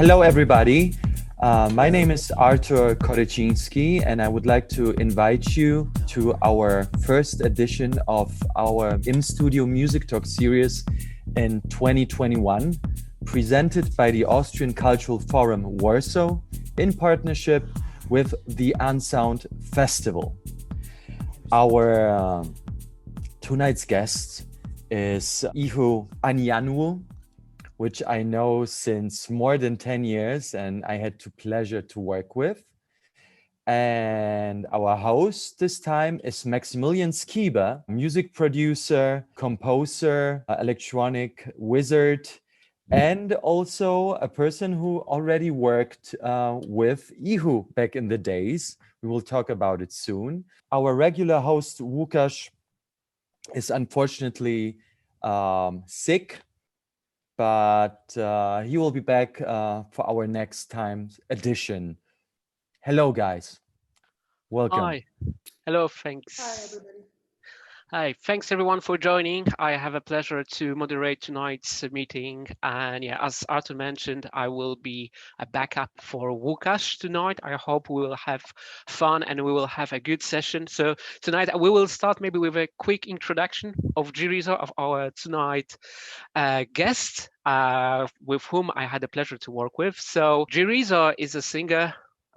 Hello, everybody. My name is Artur Koryciński, and I would like to invite you to our first edition of our in-studio music talk series in 2021, presented by the Austrian Cultural Forum Warsaw in partnership with the Unsound Festival. Our tonight's guest is Ihu Anyanwu, which I know since more than 10 years and I had the pleasure to work with. And our host this time is Maximilian Skiba, music producer, composer, electronic wizard, and also a person who already worked with Ihu back in the days. We will talk about it soon. Our regular host, Łukasz, is unfortunately sick, but he will be back for our next time's edition. Hello, guys. Welcome. Hi. Hello, thanks. Hi, everybody. Hi, thanks everyone for joining. I have a pleasure to moderate tonight's meeting. And yeah, as Artur mentioned, I will be a backup for Łukasz tonight. I hope we will have fun and we will have a good session. So tonight we will start maybe with a quick introduction of G.rizo, of our tonight guest, with whom I had the pleasure to work with. So G.rizo is a singer,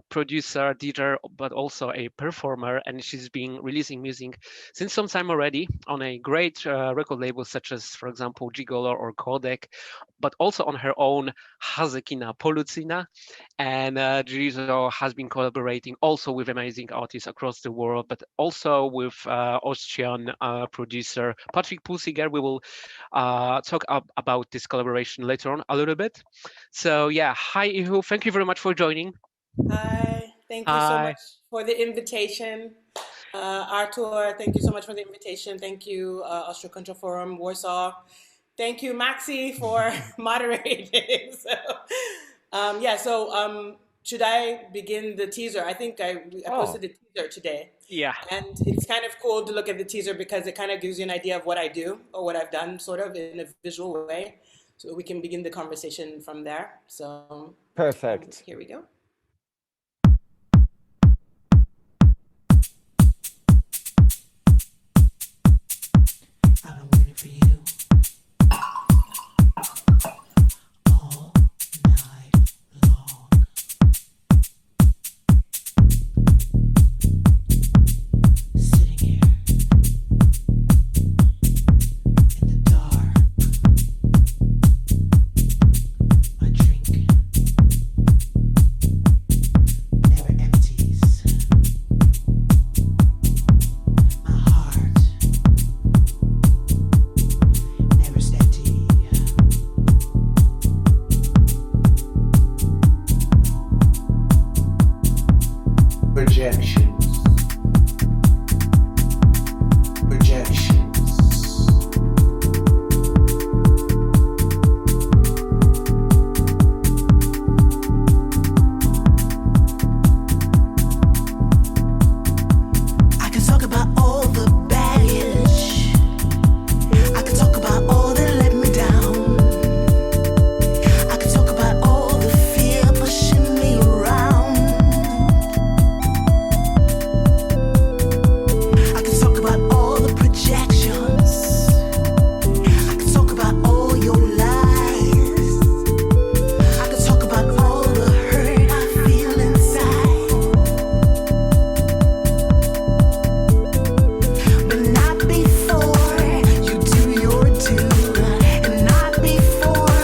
producer, DJ, but also a performer, and she's been releasing music since some time already on a great record label such as, for example, Gigolo or Codec, but also on her own Hezekina Pollutina. And G.rizo has been collaborating also with amazing artists across the world, but also with Austrian producer Patrick Pulsiger. We will talk about this collaboration later on a little bit. So yeah, hi Ihu, thank you very much for joining. Hi, thank you so much for the invitation. Artur, thank you so much for the invitation. Thank you, Austrian Cultural Forum, Warsaw. Thank you, Maxi, for moderating. So should I begin the teaser? I think I posted the teaser today. Yeah. And it's kind of cool to look at the teaser because it kind of gives you an idea of what I do or what I've done sort of in a visual way. So we can begin the conversation from there. So perfect. Here we go. I've been waiting for you all night long. Sitting here in the dark. My drink never empties. My heart never steady. Projections. I can talk about all the baggage. I can talk about all that let me down. I can talk about all the fear pushing me around. I can talk about all the projections. I can talk about all your lies. I can talk about all the hurt I feel inside. But not before you do your due, and not before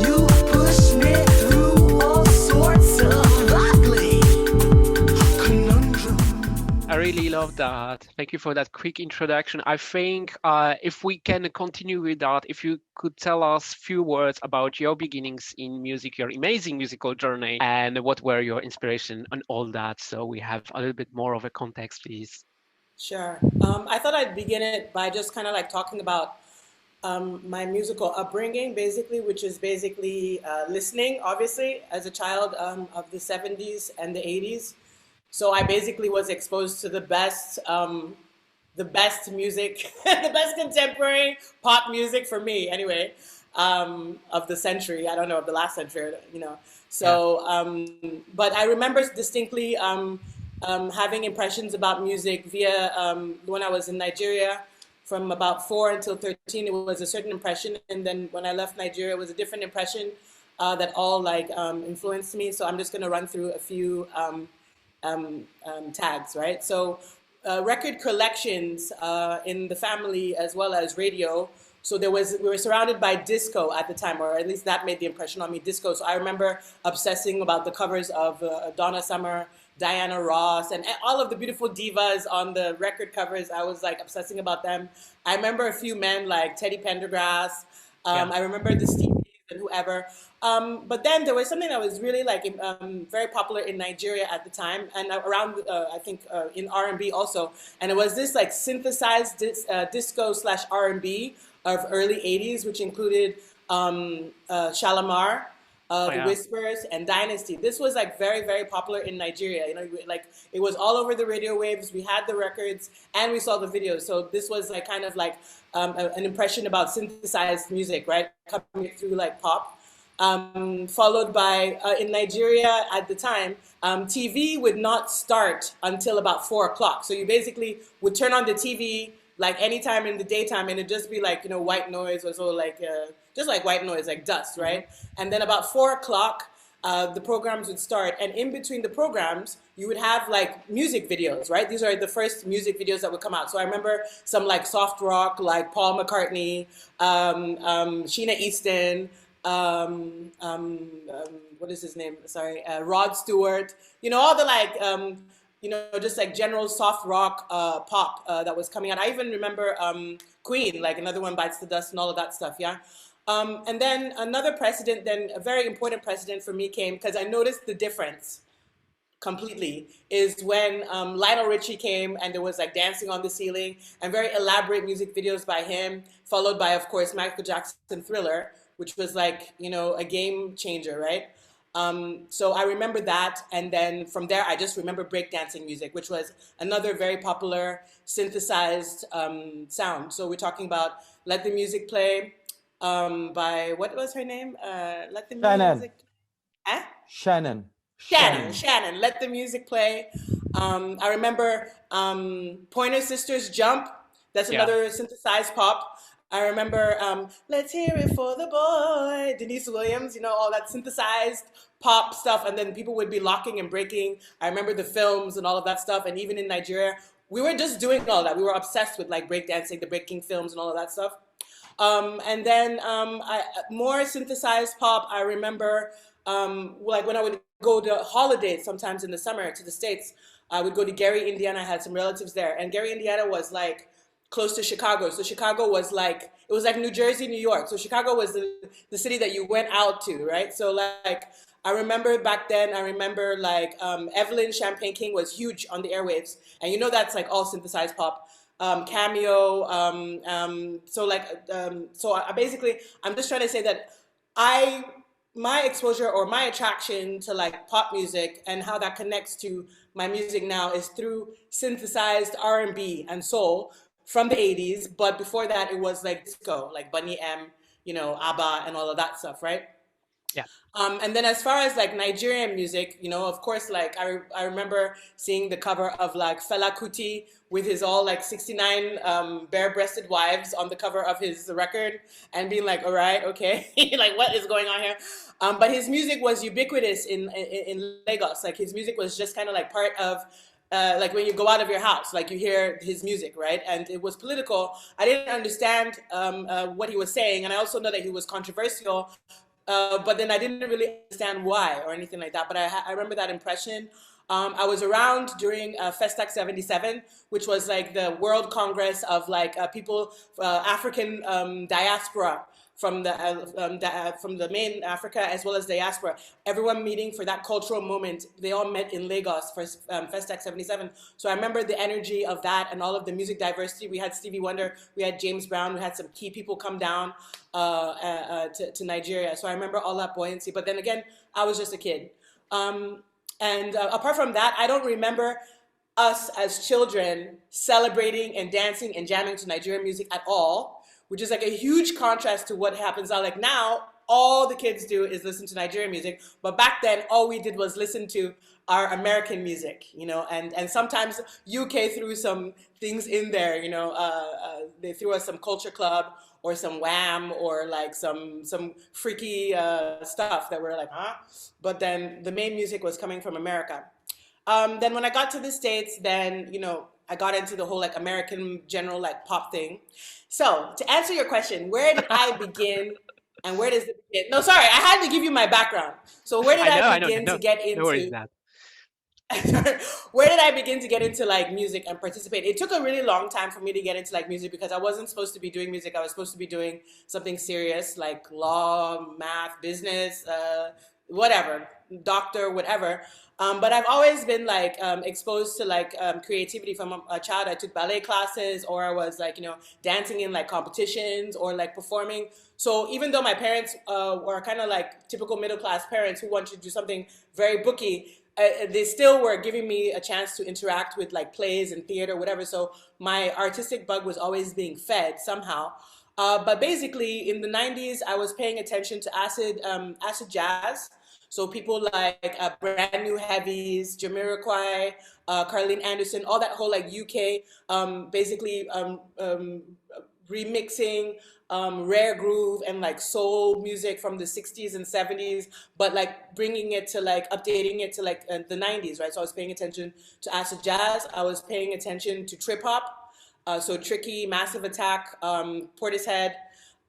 you push me through all sorts of ugly conundrums. I really love that. Thank you for that quick introduction. I think if we can continue with that, if you could tell us a few words about your beginnings in music, your amazing musical journey, and what were your inspiration and all that, so we have a little bit more of a context, please. Sure. I thought I'd begin it by just kind of like talking about my musical upbringing, basically, which is basically listening, obviously, as a child of the 70s and the 80s. So I basically was exposed to the best music, the best contemporary pop music for me, anyway. of the century. I don't know, of the last century, you know. So, but I remember distinctly having impressions about music via when I was in Nigeria. From about 4 until 13, it was a certain impression, and then when I left Nigeria, it was a different impression that all like influenced me. So I'm just going to run through a few tags, right? So record collections in the family as well as radio. So we were surrounded by disco at the time, or at least that made the impression on me, disco. So I remember obsessing about the covers of Donna Summer, Diana Ross, and all of the beautiful divas on the record covers. I was like obsessing about them. I remember a few men like Teddy Pendergrass. I remember the Stevies and whoever. But then there was something that was really like very popular in Nigeria at the time, and around I think in R&B also. And it was this like synthesized disco / R&B of early 80s, which included Shalamar, The Whispers, and Dynasty. This was like very, very popular in Nigeria. You know, like it was all over the radio waves. We had the records and we saw the videos. So this was like kind of like an impression about synthesized music, right? Coming through like pop. Followed by, in Nigeria at the time, TV would not start until about 4 o'clock. So you basically would turn on the TV like anytime in the daytime, and it'd just be like, you know, white noise or so, like just like white noise, like dust, right? And then about 4 o'clock, the programs would start, and in between the programs, you would have like music videos, right? These are the first music videos that would come out. So I remember some like soft rock, like Paul McCartney, Sheena Easton, what is his name? Sorry, Rod Stewart. You know, all the like. You know, just like general soft rock pop that was coming out. I even remember Queen, like Another One Bites the Dust and all of that stuff, yeah? And then another precedent, then a very important precedent for me came, because I noticed the difference completely, is when Lionel Richie came and there was like Dancing on the Ceiling and very elaborate music videos by him, followed by, of course, Michael Jackson Thriller, which was like, you know, a game changer, right? So I remember that, and then from there I just remember breakdancing music, which was another very popular synthesized sound. So we're talking about Let the Music Play by, what was her name? Let the Music... Eh? Shannon. Let the Music Play. I remember Pointer Sisters Jump. That's another synthesized pop. I remember Let's Hear It for the Boy, Denise Williams, you know, all that synthesized pop stuff, and then people would be locking and breaking. I remember the films and all of that stuff, and even in Nigeria, we were just doing all that. We were obsessed with like breakdancing, the breaking films and all of that stuff. And then more synthesized pop, I remember like when I would go to holidays sometimes in the summer to the States, I would go to Gary, Indiana. I had some relatives there, and Gary, Indiana was like close to Chicago. So Chicago was like, it was like New Jersey, New York. So Chicago was the city that you went out to, right? So like, I remember back then, I remember like Evelyn Champagne King was huge on the airwaves. And you know that's like all synthesized pop. Cameo, so I basically, I'm just trying to say that my exposure or my attraction to like pop music and how that connects to my music now is through synthesized R&B and soul from the 80s, but before that, it was like disco, like Bunny M, you know, ABBA and all of that stuff, right? Yeah. And then as far as like Nigerian music, you know, of course, like I remember seeing the cover of like Fela Kuti with his all like 69 bare-breasted wives on the cover of his record and being like, all right, okay, like what is going on here? But his music was ubiquitous in Lagos. Like his music was just kind of like part of like when you go out of your house, like you hear his music, right? And it was political. I didn't understand what he was saying. And I also know that he was controversial, but then I didn't really understand why or anything like that. But I remember that impression. I was around during Festac 77, which was like the World Congress of like people, African diaspora from the main Africa as well as diaspora. Everyone meeting for that cultural moment. They all met in Lagos for Festac 77. So I remember the energy of that and all of the music diversity. We had Stevie Wonder, we had James Brown, we had some key people come down to Nigeria. So I remember all that buoyancy. But then again, I was just a kid. And apart from that, I don't remember us as children celebrating and dancing and jamming to Nigerian music at all. which is like a huge contrast to what happens now. Like now, all the kids do is listen to Nigerian music, but back then, all we did was listen to our American music, you know, and sometimes UK threw some things in there, you know, they threw us some Culture Club or some Wham or like some freaky stuff that we're like, huh? But then the main music was coming from America. Then when I got to the States, then, you know, I got into the whole like American general like pop thing. So to answer your question, where did I begin and where does it begin? No, sorry, I had to give you my background. So where did I begin to get into? No worries, that. Where did I begin to get into like music and participate? It took a really long time for me to get into like music because I wasn't supposed to be doing music. I was supposed to be doing something serious like law, math, business, whatever, doctor, whatever. But I've always been like exposed to like creativity from a child. I took ballet classes, or I was like, you know, dancing in like competitions or like performing. So even though my parents were kind of like typical middle class parents who wanted to do something very booky, they still were giving me a chance to interact with like plays and theater, whatever. So my artistic bug was always being fed somehow. But basically in the 90s, I was paying attention to acid jazz. So people like Brand New Heavies, Jamiroquai, Carleen Anderson, all that whole like UK, basically remixing rare groove and like soul music from the 60s and 70s, but like bringing it to like updating it to like the 90s, right? So I was paying attention to acid jazz. I was paying attention to trip hop, so Tricky, Massive Attack, Portishead.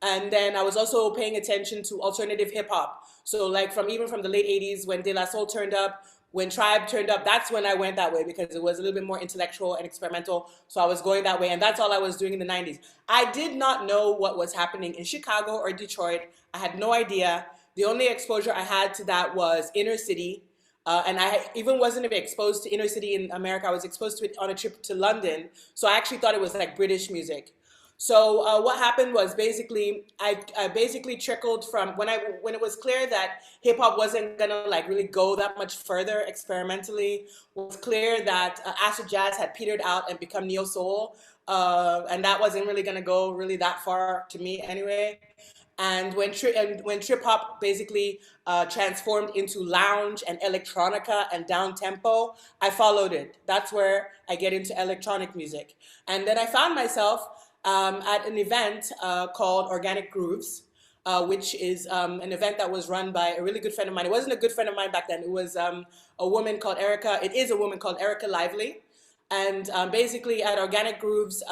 And then I was also paying attention to alternative hip hop. So like even from the late 80s when De La Soul turned up, when Tribe turned up, that's when I went that way because it was a little bit more intellectual and experimental. So I was going that way, and that's all I was doing in the 90s. I did not know what was happening in Chicago or Detroit. I had no idea. The only exposure I had to that was inner city. And I even wasn't even exposed to inner city in America. I was exposed to it on a trip to London. So I actually thought it was like British music. So what happened was basically, I basically trickled from when it was clear that hip hop wasn't gonna like really go that much further experimentally. It was clear that acid jazz had petered out and become neo soul, and that wasn't really gonna go really that far to me anyway. And when trip hop basically transformed into lounge and electronica and down tempo, I followed it. That's where I get into electronic music, and then I found myself at an event called Organic Grooves, which is an event that was run by a really good friend of mine. It wasn't a good friend of mine back then. It was a woman called Erica. It is a woman called Erica Lively. And basically at Organic Grooves,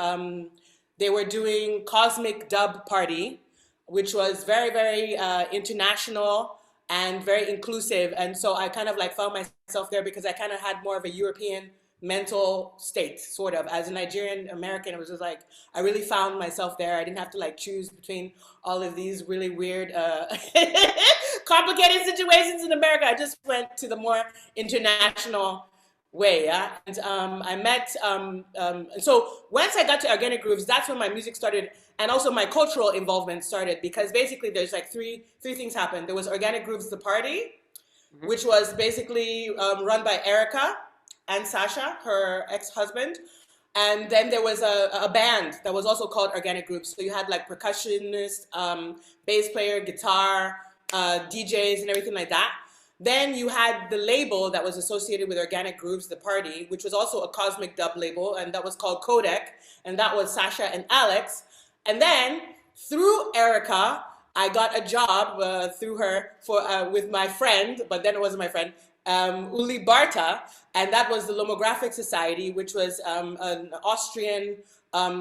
they were doing Cosmic Dub Party, which was very, very international and very inclusive. And so I kind of like found myself there because I kind of had more of a European mental state, sort of. As a Nigerian American, it was just like I really found myself there. I didn't have to like choose between all of these really weird complicated situations in America. I just went to the more international way, yeah. And I met so once I got to Organic Grooves, that's when my music started, and also my cultural involvement started, because basically there's like three things happened. There was Organic Grooves the party, which was basically run by Erica and Sasha, her ex-husband. And then there was a band that was also called Organic Grooves. So you had like percussionist, bass player, guitar, DJs and everything like that. Then you had the label that was associated with Organic Grooves, the party, which was also a cosmic dub label, and that was called Codec, and that was Sasha and Alex. And then through Erica, I got a job through her with my friend, but then it wasn't my friend, Uli Barta, and that was the Lomographic Society, which was an Austrian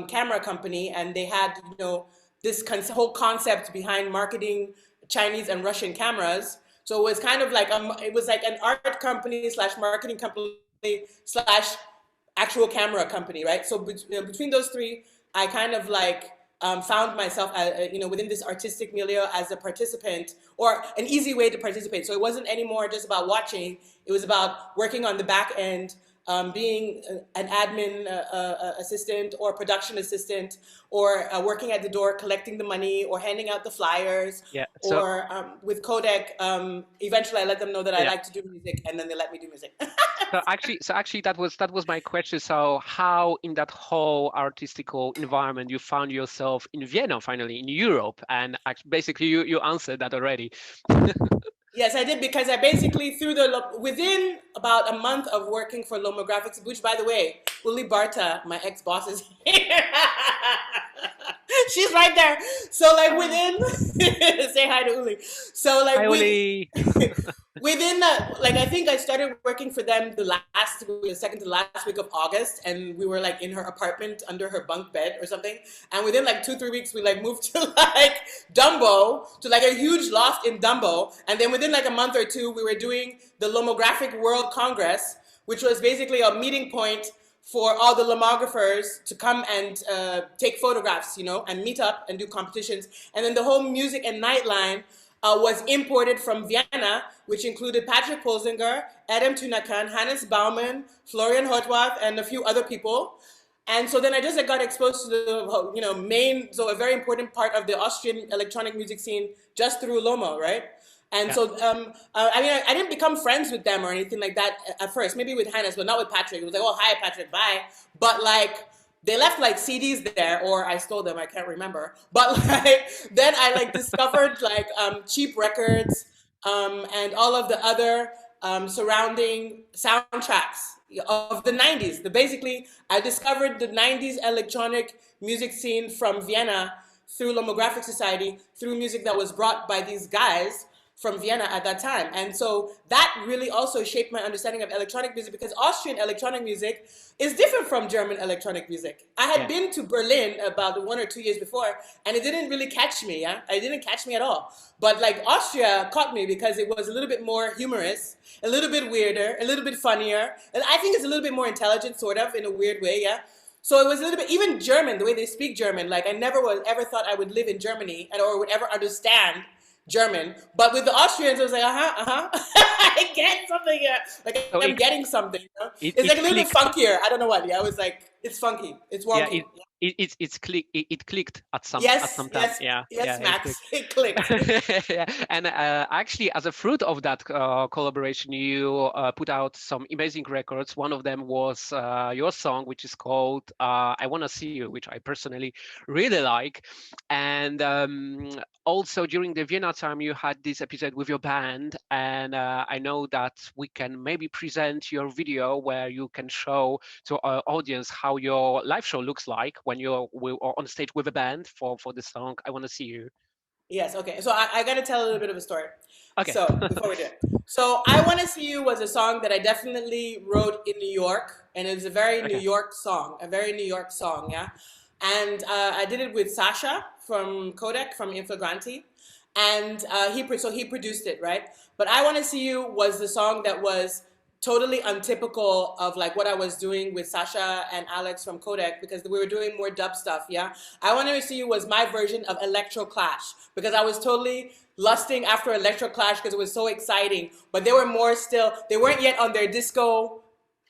camera company, and they had, you know, this whole concept behind marketing Chinese and Russian cameras. So it was kind of like it was like an art company / marketing company / actual camera company, right? So between those three, I kind of like found myself, you know, within this artistic milieu as a participant, or an easy way to participate. So it wasn't anymore just about watching. It was about working on the back end, being an admin assistant or production assistant, or working at the door, collecting the money or handing out the flyers. Yeah. So, or with Codec, eventually I let them know that I like to do music, and then they let me do music. So actually, that was my question. So how in that whole artistical environment you found yourself in Vienna, finally in Europe, and basically you answered that already. Yes, I did, because I basically within about a month of working for Lomographics, which, by the way, Uli Barta, my ex-boss, is here. She's right there. So like within, say hi to Uli. So like Hi, Uli. within like I think I started working for them the second to last week of August, and we were like in her apartment under her bunk bed or something. And within like 2-3 weeks, we like moved to like Dumbo, to like a huge loft in Dumbo. And then within like a month or two, we were doing the Lomographic World Congress, which was basically a meeting point for all the lomographers to come and take photographs, you know, and meet up and do competitions. And then the whole music and nightline was imported from Vienna, which included Patrick Polzinger, Adam Tunakan, Hannes Baumann, Florian Hotwath, and a few other people. And so then I just got exposed to the, you know, so a very important part of the Austrian electronic music scene just through Lomo, right? And so, I mean, I didn't become friends with them or anything like that at first, maybe with Hannes, but not with Patrick. It was like, oh, hi, Patrick, bye. But like, they left like CDs there, or I stole them, I can't remember. But like, then I like discovered like cheap records and all of the other surrounding soundtracks of the 90s. Basically, I discovered the 90s electronic music scene from Vienna through Lomographic Society, through music that was brought by these guys from Vienna at that time. And so that really also shaped my understanding of electronic music, because Austrian electronic music is different from German electronic music. I had been to Berlin about 1 or 2 years before, and it didn't really catch me, It didn't catch me at all. But like Austria caught me because it was a little bit more humorous, a little bit weirder, a little bit funnier. And I think it's a little bit more intelligent, sort of, in a weird way, So it was a little bit, even German, the way they speak German, like I never ever thought I would live in Germany or would ever understand German, but with the Austrians, I was like, I get something here. Like I'm getting something. You know? It's like a little bit funkier. I don't know what. I was like, it's funky. It's wonky. It clicked at some time. Yes, Max, it clicked. And actually, as a fruit of that collaboration, you put out some amazing records. One of them was your song, which is called "I Wanna See You," which I personally really like. And also during the Vienna time, you had this episode with your band, and I know that we can maybe present your video where you can show to our audience how your live show looks like when you're on stage with a band for the song "I Wanna See You." Yes, okay. So I got to tell a little bit of a story. Okay. So before we do it. So "I Wanna See You" was a song that I definitely wrote in New York, and it's a very New York song, yeah. And I did it with Sasha from Kodak, from Inflagranti, and he produced it, right? But "I Wanna See You" was the song that was totally untypical of like what I was doing with Sasha and Alex from Kodak, because we were doing more dub stuff, yeah? "I Wanna See You" was my version of Electro Clash, because I was totally lusting after Electro Clash because it was so exciting, but they weren't yet on their disco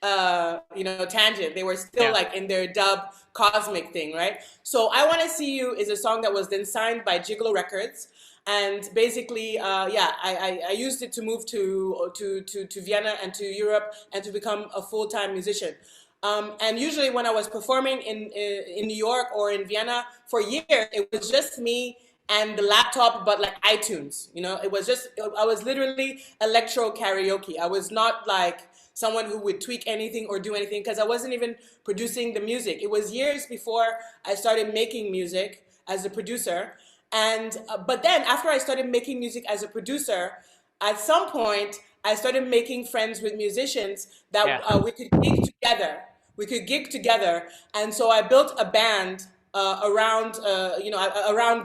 tangent. They were still like in their dub cosmic thing, right? So "I Wanna See You" is a song that was then signed by Gigolo Records. And basically, I used it to move to Vienna and to Europe and to become a full-time musician. And usually when I was performing in New York or in Vienna for years, it was just me and the laptop, but like iTunes, you know? I was literally electro karaoke. I was not like someone who would tweak anything or do anything, because I wasn't even producing the music. It was years before I started making music as a producer. And but then after I started making music as a producer, at some point I started making friends with musicians that we could gig together. And so I built a band around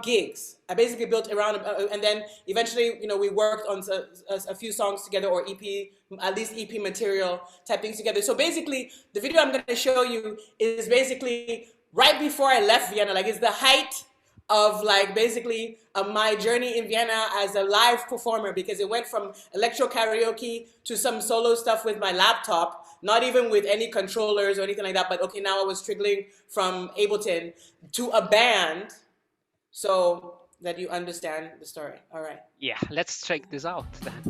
gigs. I basically built around, and then eventually, we worked on a few songs together, or at least EP material type things together. So basically, the video I'm going to show you is basically right before I left Vienna. Like, it's the height of like basically my journey in Vienna as a live performer, because it went from electro karaoke to some solo stuff with my laptop, not even with any controllers or anything like that, but okay, now I was trickling from Ableton to a band, so that you understand the story. All right. Yeah, let's check this out then.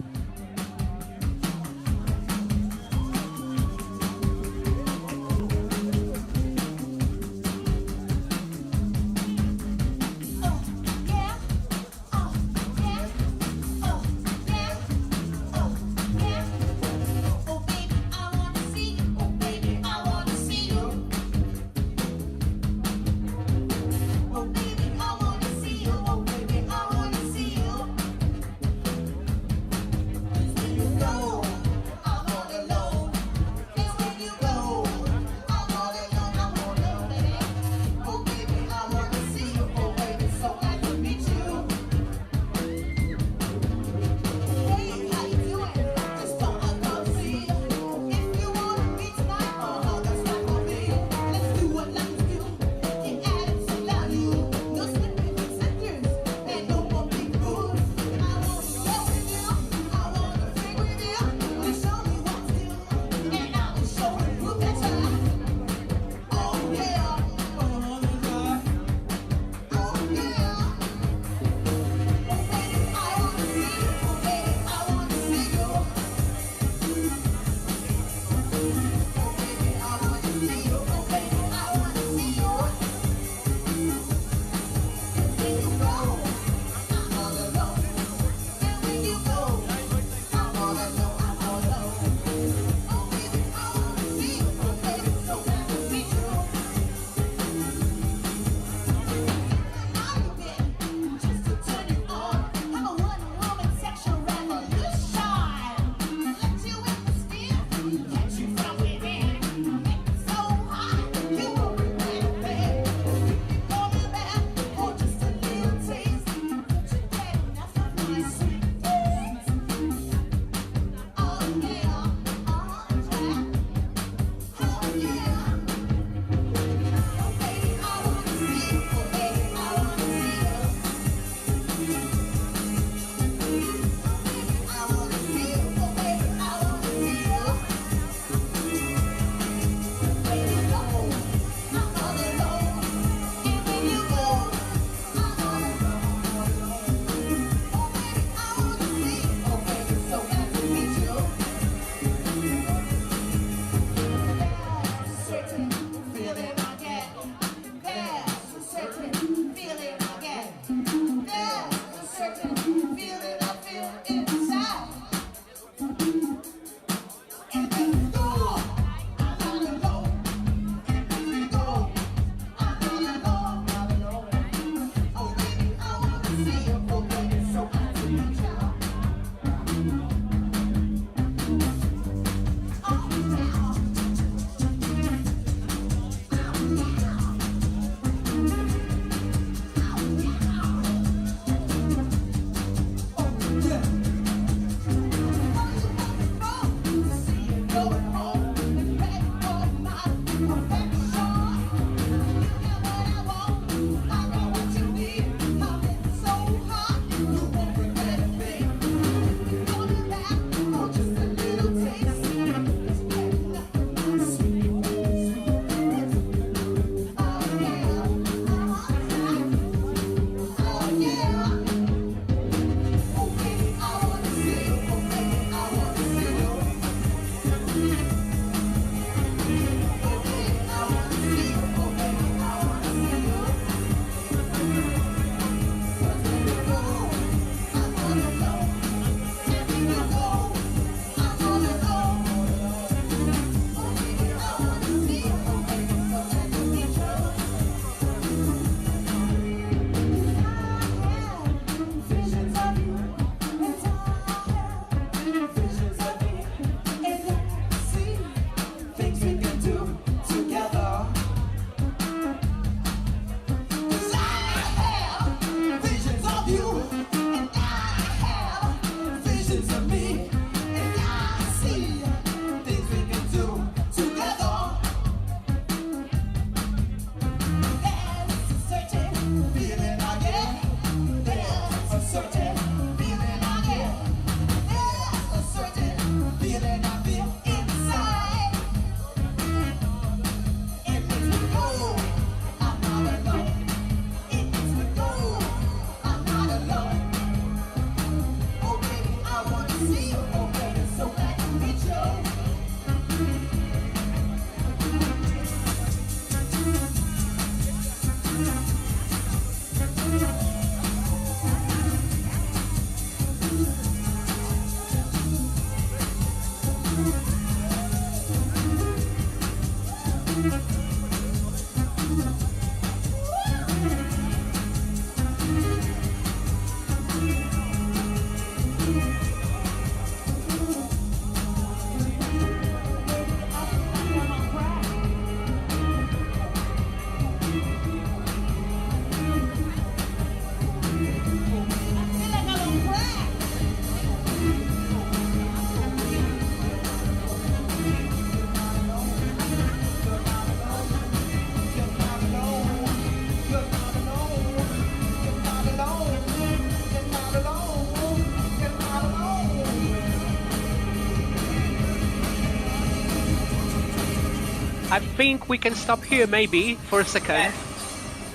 I think we can stop here maybe for a second.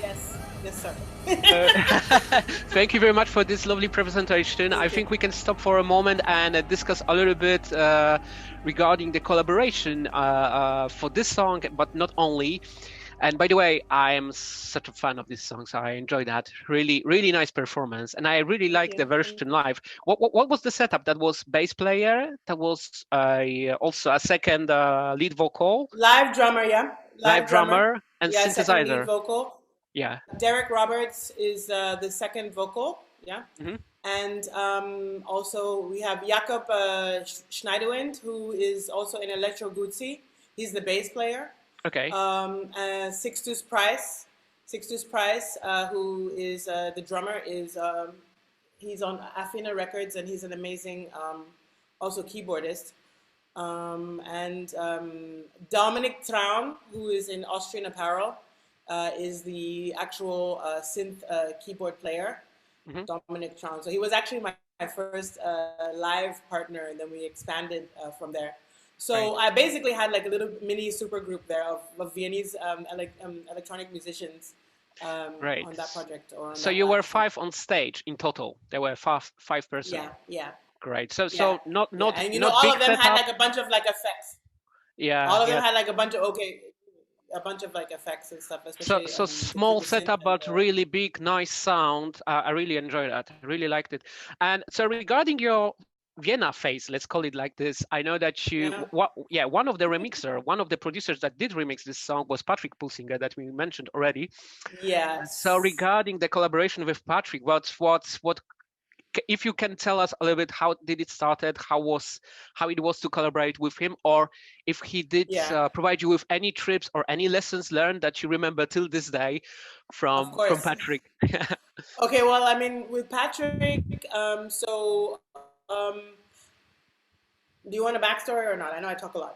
Yes, sir. Thank you very much for this lovely presentation. I think we can stop for a moment and discuss a little bit regarding the collaboration for this song, but not only. And by the way, I am such a fan of this song, so I enjoy that. Really, really nice performance, and I really like the version live. What was the setup? That was bass player. That was also a second lead vocal. Live drummer, yeah. Live drummer and synthesizer. Second lead vocal. Yeah. Derek Roberts is the second vocal, yeah. Mm-hmm. And also we have Jakob Schneiderwind, who is also in Electro Guzzi. He's the bass player. Okay. Sixtus Price, who is the drummer, is he's on Afina Records, and he's an amazing also keyboardist. And Dominic Traun, who is in Austrian Apparel, is the actual synth keyboard player. Mm-hmm. Dominic Traun. So he was actually my first live partner, and then we expanded from there. So I basically had like a little mini super group there of Viennese electronic musicians on that project. So you were 5 on stage in total. There were five persons. Yeah. Great. So not and you not know all big of them setup. had like a bunch of like effects. Yeah. All of them had like a bunch of like effects and stuff. So small setup, but really big, nice sound. I really enjoyed that. I really liked it. And so regarding your Vienna phase, let's call it like this. I know that you, one of the producers that did remix this song was Patrick Pulsinger that we mentioned already. Yeah. So regarding the collaboration with Patrick, what, if you can tell us a little bit, how did it started? How it was to collaborate with him, or if he did provide you with any trips or any lessons learned that you remember till this day from Patrick? Okay, well, I mean, with Patrick, do you want a backstory or not? I know I talk a lot.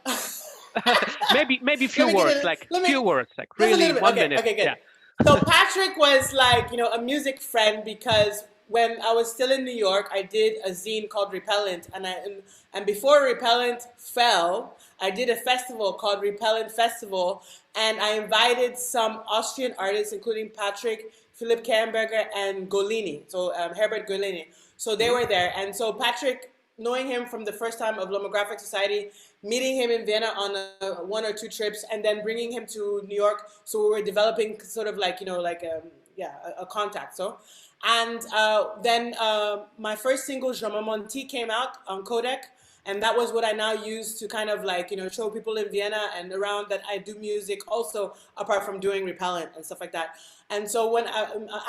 maybe few words, like really 1 minute. Okay, good. Yeah. So Patrick was like, a music friend, because when I was still in New York, I did a zine called Repellent, and before Repellent fell, I did a festival called Repellent Festival, and I invited some Austrian artists, including Patrick, Philipp Kernberger, and Golini, so Herbert Golini. So they were there, and so Patrick, knowing him from the first time of Lomographic Society, meeting him in Vienna on 1 or 2 trips, and then bringing him to New York, so we were developing sort of like, a contact, so. And then my first single, Je me Monti, came out on codec, and that was what I now use to kind of like, show people in Vienna and around that I do music also, apart from doing Repellent and stuff like that. And so when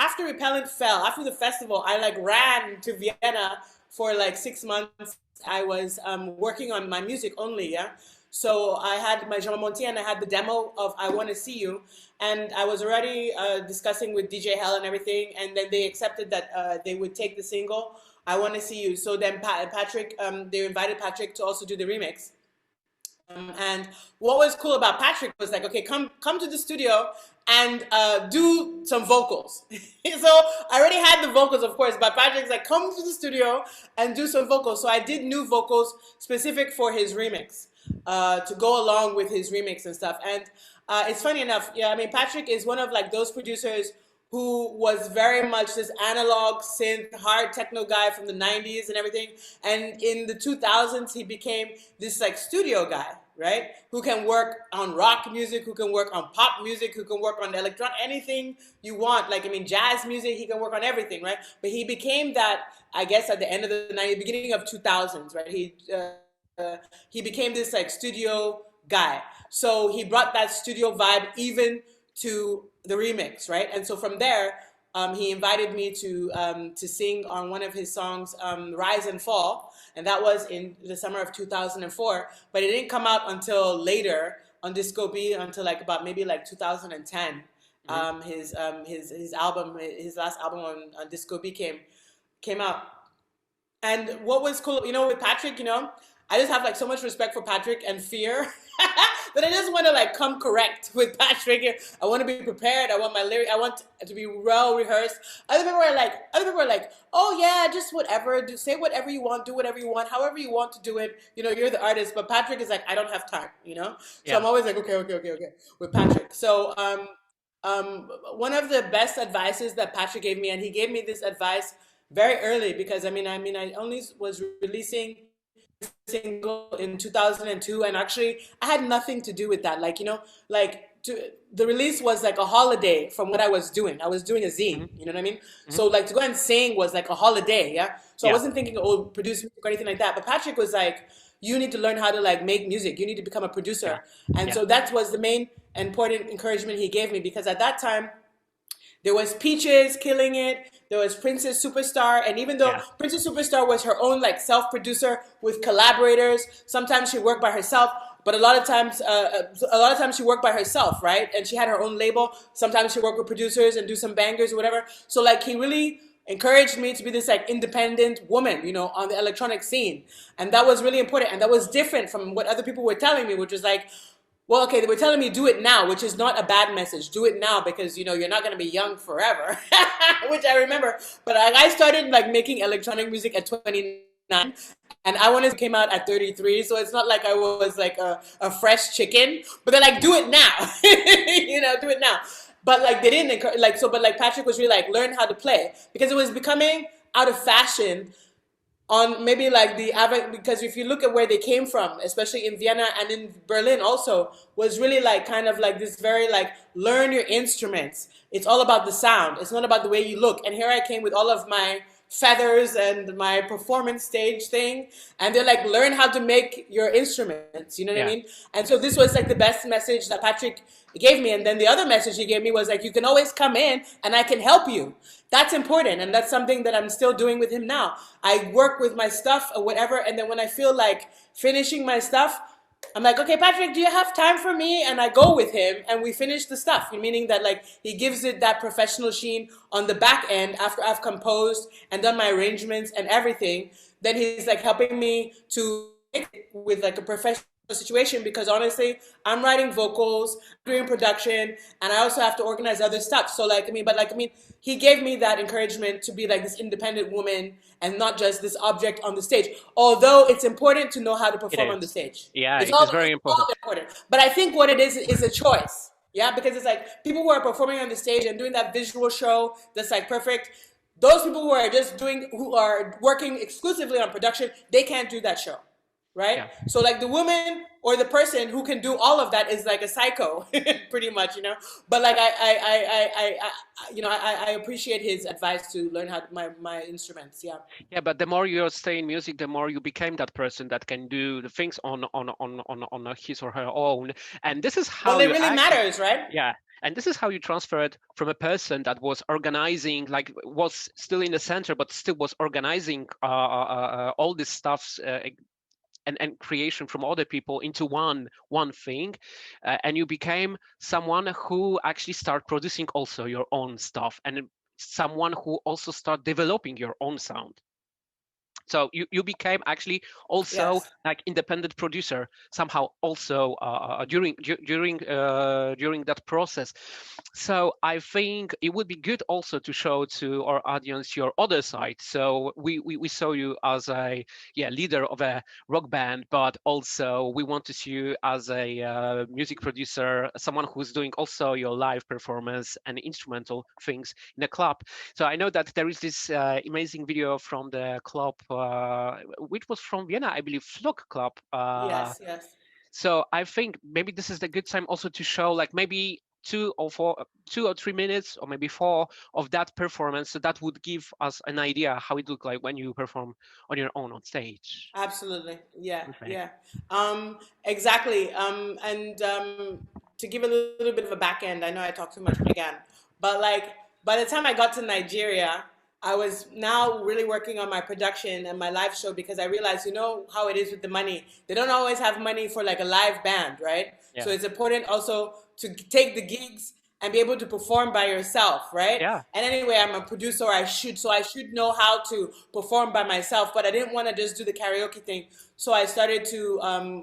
after Repellent fell, after the festival, I like ran to Vienna for like 6 months. I was working on my music only, yeah. So I had my Je me Monti, and I had the demo of I Want to See You, and I was already discussing with DJ Hell and everything, and then they accepted that they would take the single I Want to See You. So then Patrick, they invited Patrick to also do the remix. And what was cool about Patrick was like, okay, come to the studio and do some vocals. So I already had the vocals, of course, but Patrick's like, come to the studio and do some vocals. So I did new vocals specific for his remix, to go along with his remix and stuff. And it's funny enough, I mean, Patrick is one of like those producers who was very much this analog synth, hard techno guy from the 90s and everything. And in the 2000s, he became this like studio guy, right? Who can work on rock music, who can work on pop music, who can work on electronic, anything you want. Like, I mean, jazz music, he can work on everything, right? But he became that, I guess, at the end of the 90s, beginning of 2000s, right? He became this like studio guy. So he brought that studio vibe even to the remix, right? And so from there, he invited me to sing on one of his songs, Rise and Fall, and that was in the summer of 2004, but it didn't come out until later on Disco B, until like about maybe like 2010. His album, his last album on Disco B came out. And what was cool, with Patrick, I just have like so much respect for Patrick and fear that I just want to like come correct with Patrick. I want to be prepared. I want my lyric. I want to be well rehearsed. Other people are like, oh yeah, just whatever. Just say whatever you want, do whatever you want, however you want to do it. You know, you're the artist. But Patrick is like, I don't have time. You know, so I'm always like, okay, with Patrick. So one of the best advices that Patrick gave me, and he gave me this advice very early because I only was releasing single in 2002, and actually I had nothing to do with that. Like, you know, the release was like a holiday from what I was doing. I was doing a zine, you know what I mean? So like to go and sing was like a holiday, yeah? So I wasn't thinking, oh, produce music or anything like that. But Patrick was like, you need to learn how to like make music. You need to become a producer. And so that was the main important encouragement he gave me, because at that time, there was Peaches killing it. There was Princess Superstar. And even though Princess Superstar was her own like self-producer with collaborators, sometimes she worked by herself, but a lot of times she worked by herself, right? And she had her own label. Sometimes she worked with producers and do some bangers or whatever. So like he really encouraged me to be this like independent woman, you know, on the electronic scene. And that was really important. And that was different from what other people were telling me, which was like, well, okay, they were telling me do it now, which is not a bad message. Do it now because, you know, you're not going to be young forever, which I remember. But I started like making electronic music at 29 and I wanted to came out at 33. So it's not like I was like a fresh chicken, but they're like, do it now, you know, do it now. But like they didn't encourage, like, so, but like Patrick was really like, learn how to play, because it was becoming out of fashion on maybe like because if you look at where they came from, especially in Vienna and in Berlin also, was really like kind of like this very like, learn your instruments. It's all about the sound. It's not about the way you look. And here I came with all of my feathers and my performance stage thing. And they're like, learn how to make your instruments. You know what I mean? And so this was like the best message that Patrick gave me. And then the other message he gave me was like, you can always come in and I can help you. That's important. And that's something that I'm still doing with him now. I work with my stuff or whatever. And then when I feel like finishing my stuff, I'm like, okay, Patrick, do you have time for me? And I go with him and we finish the stuff, meaning that like he gives it that professional sheen on the back end after I've composed and done my arrangements and everything. Then he's like helping me to make it with like a professional situation, because honestly, I'm writing vocals, doing production, and I also have to organize other stuff. So like, he gave me that encouragement to be like this independent woman and not just this object on the stage. Although it's important to know how to perform on the stage. Yeah, it's very important. But I think what it is a choice. Yeah, because it's like people who are performing on the stage and doing that visual show that's like perfect. Those people who are working exclusively on production, they can't do that show. Right? Yeah. So like the woman or the person who can do all of that is like a psycho, pretty much, you know. But like I appreciate his advice to learn how to, my instruments. Yeah. Yeah, but the more you stay in music, the more you became that person that can do the things on his or her own. And this is how it really matters, right? Yeah. And this is how you transferred from a person that was organizing, like was still in the center, but still was organizing all this stuff. And creation from other people into one thing, and you became someone who actually start producing also your own stuff, and someone who also start developing your own sound. So you became actually also like independent producer somehow also during that process. So I think it would be good also to show to our audience your other side. So we saw you as a leader of a rock band, but also we want to see you as a music producer, someone who's doing also your live performance and instrumental things in a club. So I know that there is this amazing video from the club, which was from Vienna, I believe, Flock Club. Yes. So I think maybe this is the good time also to show like maybe 2 or 3 minutes or maybe 4 of that performance. So that would give us an idea how it looked like when you perform on your own on stage. Absolutely. Yeah. Exactly. And to give a little bit of a back end, I know I talk too much again, but like by the time I got to Nigeria, I was now really working on my production and my live show, because I realized, you know how it is with the money. They don't always have money for like a live band, right? Yeah. So it's important also to take the gigs and be able to perform by yourself, right? Yeah. And anyway, I'm a producer, so I should know how to perform by myself, but I didn't want to just do the karaoke thing. So I started to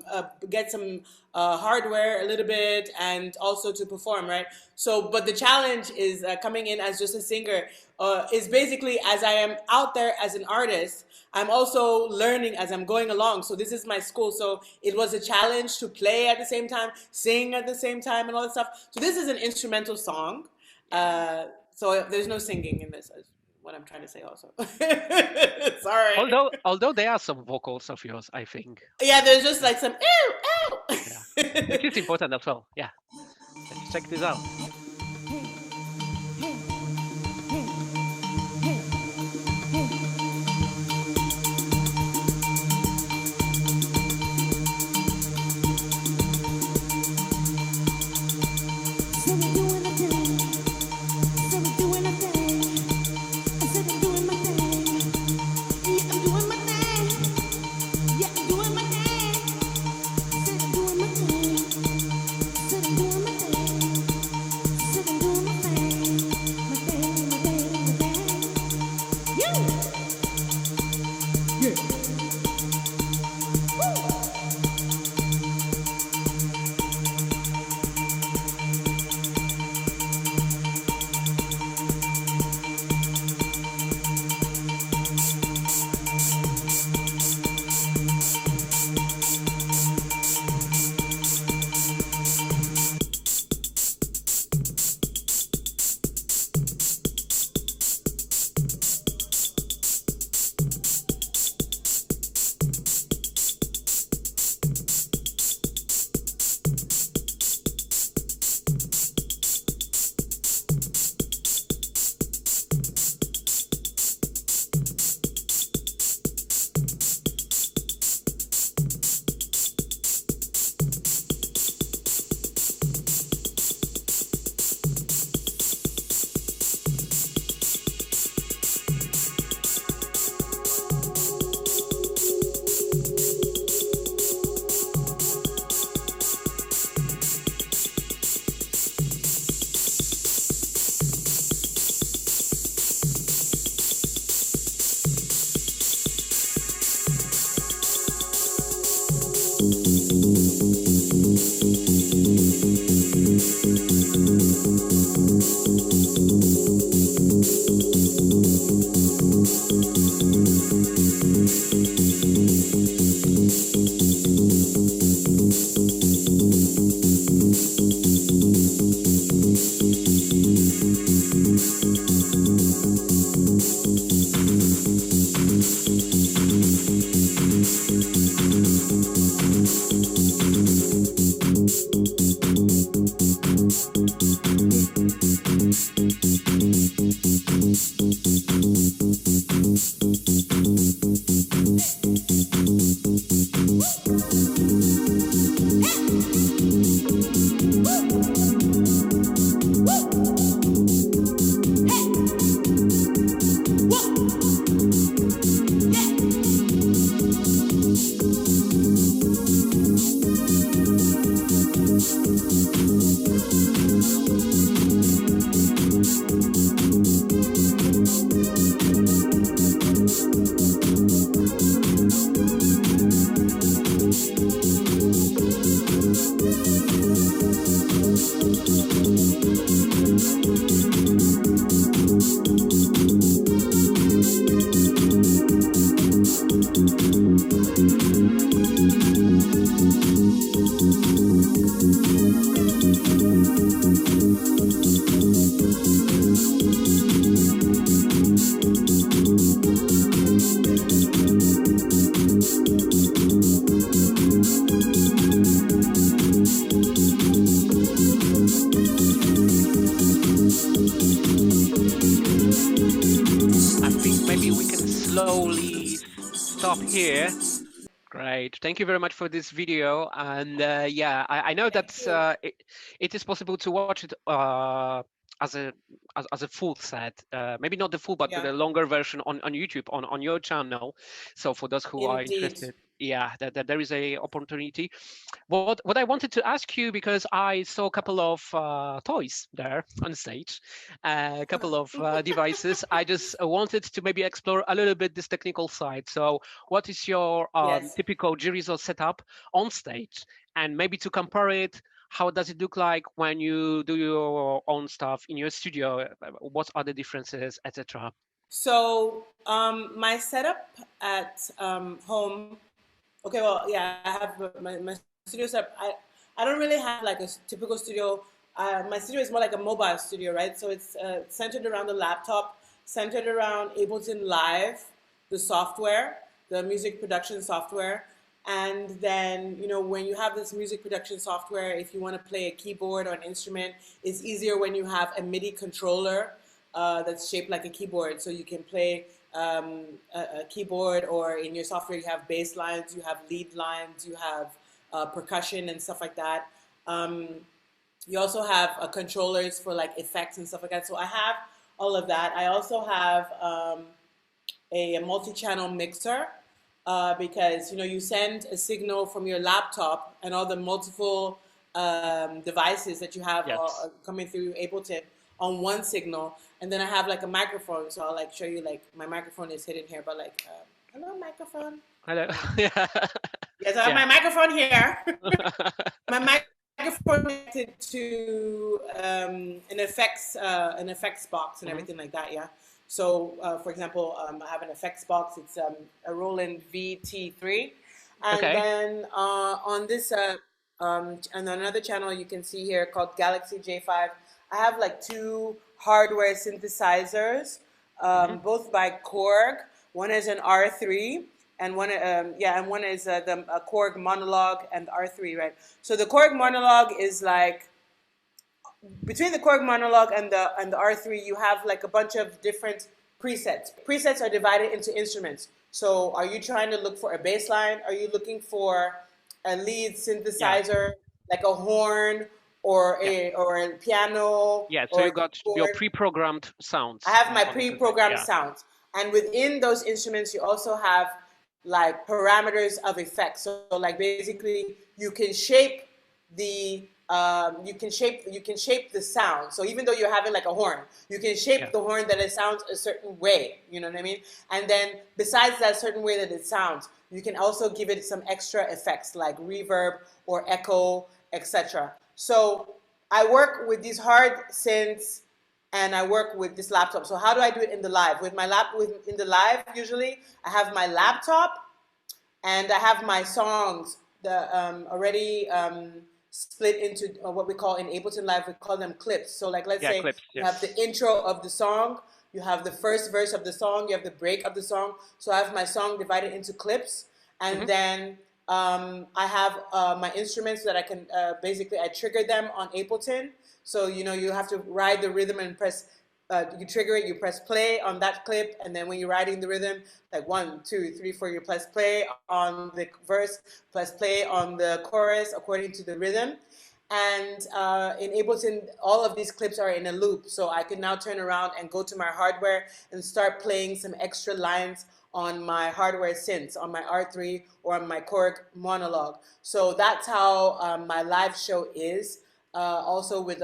get some hardware a little bit and also to perform, right? So, but the challenge is coming in as just a singer is basically, as I am out there as an artist, I'm also learning as I'm going along. So this is my school. So it was a challenge to play at the same time, sing at the same time and all that stuff. So this is an instrumental song. So there's no singing in this, is what I'm trying to say also. Sorry. Although there are some vocals of yours, I think. Yeah, there's just like some, ew, ew. Yeah. Which is important as well. Yeah. Let's check this out. Here. Great. Thank you very much for this video. And yeah, I know that it is possible to watch it as a full set. Maybe not the full, but the longer version on YouTube, on your channel. So for those who are interested. yeah, that there is a opportunity. What I wanted to ask you, because I saw a couple of toys there on stage, a couple of devices. I just wanted to maybe explore a little bit this technical side. So what is your Yes. typical G.rizo setup on stage, and maybe to compare it, how does it look like when you do your own stuff in your studio? What are the differences, etc.? So my setup at home. Okay, well, yeah, I have my studio setup. I don't really have like a typical studio. My studio is more like a mobile studio, right? So it's centered around the laptop, centered around Ableton Live, the software, the music production software. And then, you know, when you have this music production software, if you want to play a keyboard or an instrument, it's easier when you have a MIDI controller that's shaped like a keyboard. So you can play a keyboard, or in your software you have bass lines, you have lead lines, you have percussion and stuff like that. You also have controllers for like effects and stuff like that. So I have all of that. I also have a multi-channel mixer because, you know, you send a signal from your laptop and all the multiple devices that you have are coming through Ableton on one signal, and then I have like a microphone, so I'll like show you, like my microphone is hidden here, but like hello microphone. Hello. Yeah. Yes, I have my microphone here. My microphone connected to an effects box and everything like that. Yeah. So for example, I have an effects box. It's a Roland VT3, and then on this and another channel you can see here called Galaxy J5. I have like two hardware synthesizers, both by Korg. One is an R3, and one one is the Korg Monologue and R3, right? So the Korg Monologue is like, between the Korg Monologue and the R3, you have like a bunch of different presets. Presets are divided into instruments. So are you trying to look for a bass line? Are you looking for a lead synthesizer, like a horn? Or a piano. Yeah, so you got your pre-programmed sounds. I have my pre-programmed sounds. And within those instruments, you also have like parameters of effects. So like basically you can shape the you can shape the sound. So even though you're having like a horn, you can shape the horn that it sounds a certain way. You know what I mean? And then besides that certain way that it sounds, you can also give it some extra effects like reverb or echo, etc. So I work with these hard synths, and I work with this laptop. So how do I do it in the live? With my in the live, usually I have my laptop, and I have my songs already split into what we call in Ableton Live, we call them clips. So like, let's say clips, you have the intro of the song, you have the first verse of the song, you have the break of the song. So I have my song divided into clips, and then I have my instruments that I can basically, I trigger them on Ableton. So, you know, you have to ride the rhythm and press, you trigger it, you press play on that clip. And then when you're riding the rhythm, like 1, 2, 3, 4, you press play on the verse, press play on the chorus according to the rhythm. And in Ableton, all of these clips are in a loop. So I can now turn around and go to my hardware and start playing some extra lines on my hardware synths, on my R3 or on my Korg Monologue. So that's how my live show is. Also with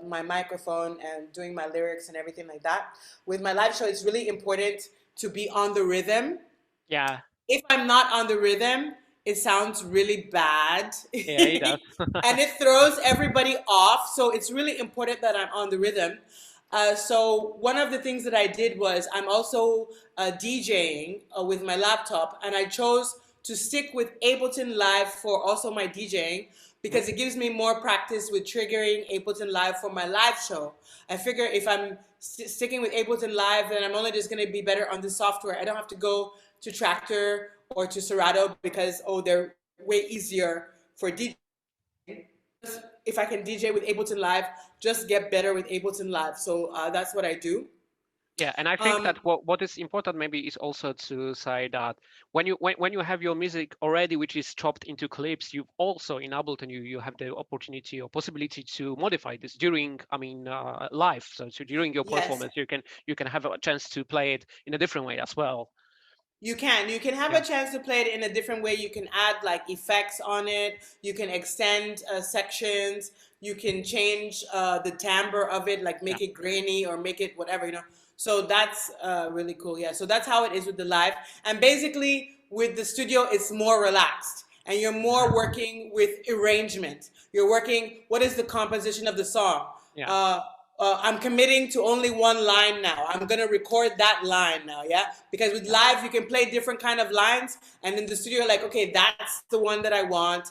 my microphone and doing my lyrics and everything like that. With my live show, it's really important to be on the rhythm. Yeah. If I'm not on the rhythm, it sounds really bad. Yeah, it does. And it throws everybody off. So it's really important that I'm on the rhythm. So one of the things that I did was I'm also DJing with my laptop, and I chose to stick with Ableton Live for also my DJing because it gives me more practice with triggering Ableton Live for my live show. I figure if I'm sticking with Ableton Live, then I'm only just going to be better on the software. I don't have to go to Tractor or to Serato because, they're way easier for DJing. If I can DJ with Ableton Live, just get better with Ableton Live. So that's what I do. Yeah, and I think that what is important maybe is also to say that when you have your music already, which is chopped into clips, you also in Ableton you have the opportunity or possibility to modify this during live. So during your performance, you can have a chance to play it in a different way as well. You can have a chance to play it in a different way. You can add like effects on it. You can extend sections. You can change the timbre of it, like make it grainy or make it whatever, you know. So that's really cool. Yeah. So that's how it is with the live. And basically with the studio, it's more relaxed and you're more working with arrangement. You're working, what is the composition of the song? Yeah. I'm committing to only one line now. I'm gonna record that line now, yeah? Because with live, you can play different kind of lines, and in the studio, like, okay, that's the one that I want,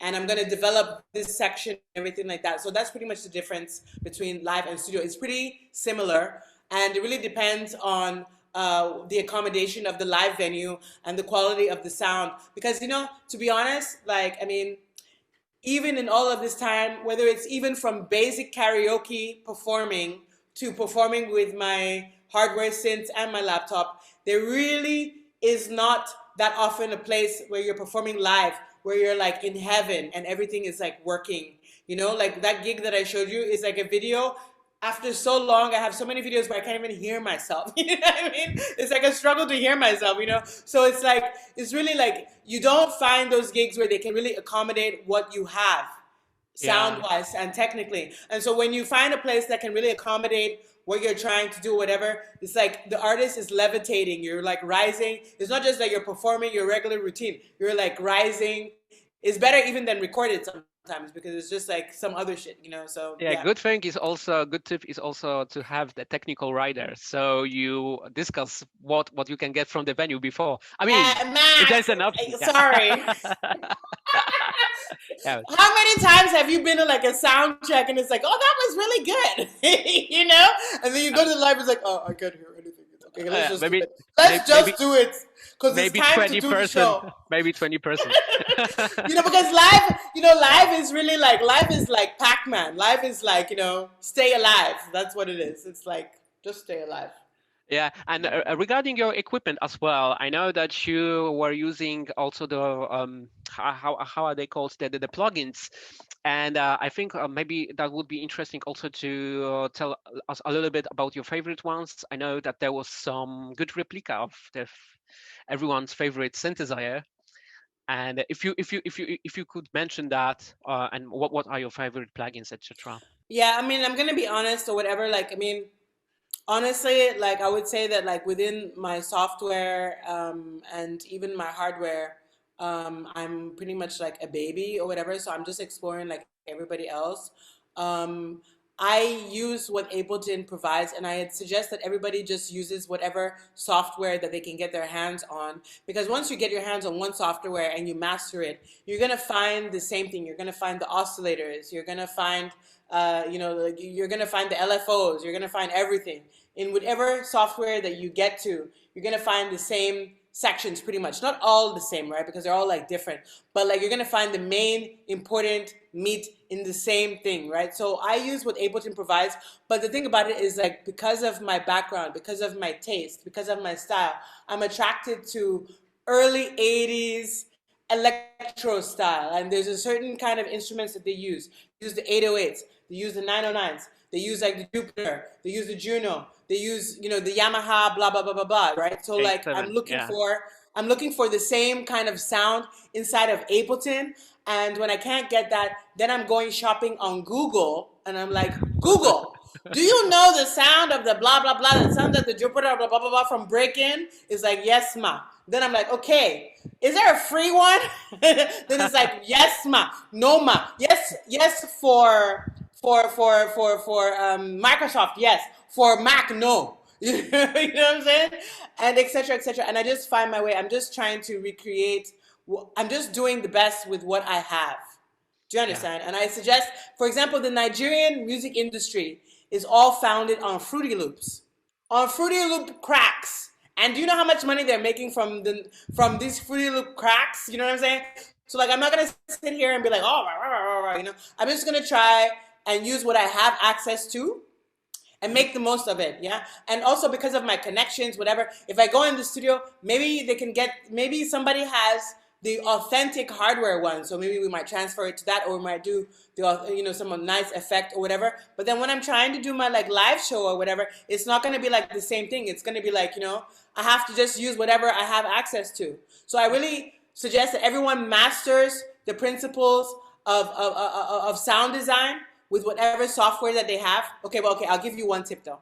and I'm gonna develop this section, everything like that. So that's pretty much the difference between live and studio. It's pretty similar, and it really depends on the accommodation of the live venue and the quality of the sound. Because, you know, to be honest, like, I mean, even in all of this time, whether it's even from basic karaoke performing to performing with my hardware synths and my laptop, there really is not that often a place where you're performing live, where you're like in heaven and everything is like working. You know, like that gig that I showed you is like a video. After so long, I have so many videos where I can't even hear myself. You know what I mean? It's like a struggle to hear myself, you know? So it's like, it's really like, you don't find those gigs where they can really accommodate what you have, sound-wise and technically. And so when you find a place that can really accommodate what you're trying to do, whatever, it's like the artist is levitating. You're like rising. It's not just that you're performing your regular routine. You're like rising. It's better even than recorded sometimes because it's just like some other shit, you know. So yeah, good thing is also a good tip is also to have the technical rider, so you discuss what you can get from the venue before. I mean, Max, there's an option. Sorry. How many times have you been to like a sound check and it's like, oh, that was really good, you know? And then you go to the live, it's like, oh, I can't hear anything. It's okay, let's just do it. Let's just do it. Because it's time to do the show. Maybe 20%. You know, because live, you know, live is really like, live is like Pac-Man. Live is like, you know, stay alive. That's what it is. It's like, just stay alive. Yeah, and regarding your equipment as well, I know that you were using also the how are they called, the plugins, and I think maybe that would be interesting also to tell us a little bit about your favorite ones. I know that there was some good replica of everyone's favorite synthesizer, and if you could mention that and what are your favorite plugins, etc. Yeah, I mean, I'm gonna be honest or whatever. Like, I mean. Honestly, like I would say that like within my software and even my hardware, I'm pretty much like a baby or whatever. So I'm just exploring like everybody else. I use what Ableton provides, and I suggest that everybody just uses whatever software that they can get their hands on. Because once you get your hands on one software and you master it, you're gonna find the same thing. You're gonna find the oscillators. You're gonna find you know, you're going to find the LFOs, you're going to find everything. In whatever software that you get to, you're going to find the same sections pretty much. Not all the same, right? Because they're all like different. But like you're going to find the main important meat in the same thing, right? So I use what Ableton provides. But the thing about it is like because of my background, because of my taste, because of my style, I'm attracted to early 80s electro style. And there's a certain kind of instruments that they use. They use the 808s. They use the 909s. They use like the Jupiter. They use the Juno. They use, you know, the Yamaha, blah, blah, blah, blah, blah, right? So like I'm looking for the same kind of sound inside of Ableton. And when I can't get that, then I'm going shopping on Google. And I'm like, Google, do you know the sound of the blah, blah, blah, the sound of the Jupiter, blah, blah, blah, blah from Break-In? It's like, yes, ma. Then I'm like, okay, is there a free one? Then it's like, yes, ma. No, ma. Yes, for Microsoft, yes. For Mac, no. You know what I'm saying? And et cetera, et cetera. And I just find my way. I'm just trying to recreate. I'm just doing the best with what I have. Do you understand? Yeah. And I suggest, for example, the Nigerian music industry is all founded on Fruity Loops. On Fruity Loop cracks. And do you know how much money they're making from these Fruity Loop cracks? You know what I'm saying? So like, I'm not going to sit here and be like, oh, you know, I'm just going to try and use what I have access to and make the most of it, yeah? And also because of my connections, whatever, if I go in the studio, maybe they can get, maybe somebody has the authentic hardware one. So maybe we might transfer it to that, or we might do the, some nice effect or whatever. But then when I'm trying to do my like live show or whatever, it's not going to be like the same thing. It's going to be like, I have to just use whatever I have access to. So I really suggest that everyone masters the principles of sound design with whatever software that they have. Okay, I'll give you one tip though.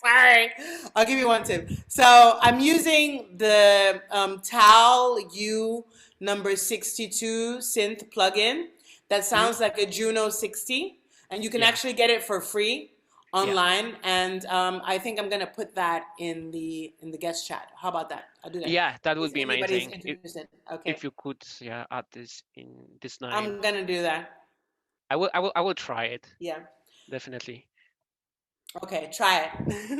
Sorry, I'll give you one tip. So I'm using the Tal U number 62 synth plugin that sounds like a Juno 60, and you can actually get it for free online. And I think I'm gonna put that in the guest chat. How about that? I'll do that. Yeah, that would be amazing. Okay. If you could, add this in this night. I'm gonna do that. I will try it. Yeah. Definitely. Okay, try it.